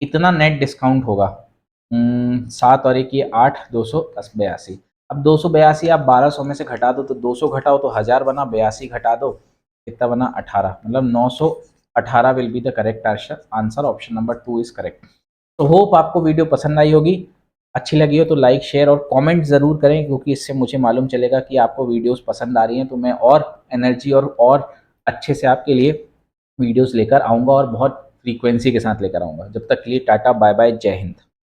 [SPEAKER 1] इतना नेट डिस्काउंट होगा, 7 और 1 ये 8, 282। अब 282 आप 1200 में से घटा दो, तो 200 घटाओ तो 1000 बना, 82 घटा दो कितना बना, 18, मतलब 918 will be the correct answer. Option number 2 is correct. तो होप आपको वीडियो पसंद आई होगी, अच्छी लगी हो तो लाइक शेयर और कमेंट ज़रूर करें, क्योंकि इससे मुझे मालूम चलेगा कि आपको वीडियोस पसंद आ रही हैं, तो मैं और एनर्जी और अच्छे से आपके लिए वीडियोस लेकर आऊँगा, और बहुत फ्रीक्वेंसी के साथ लेकर आऊँगा। जब तक के लिए टाटा बाय बाय, जय हिंद।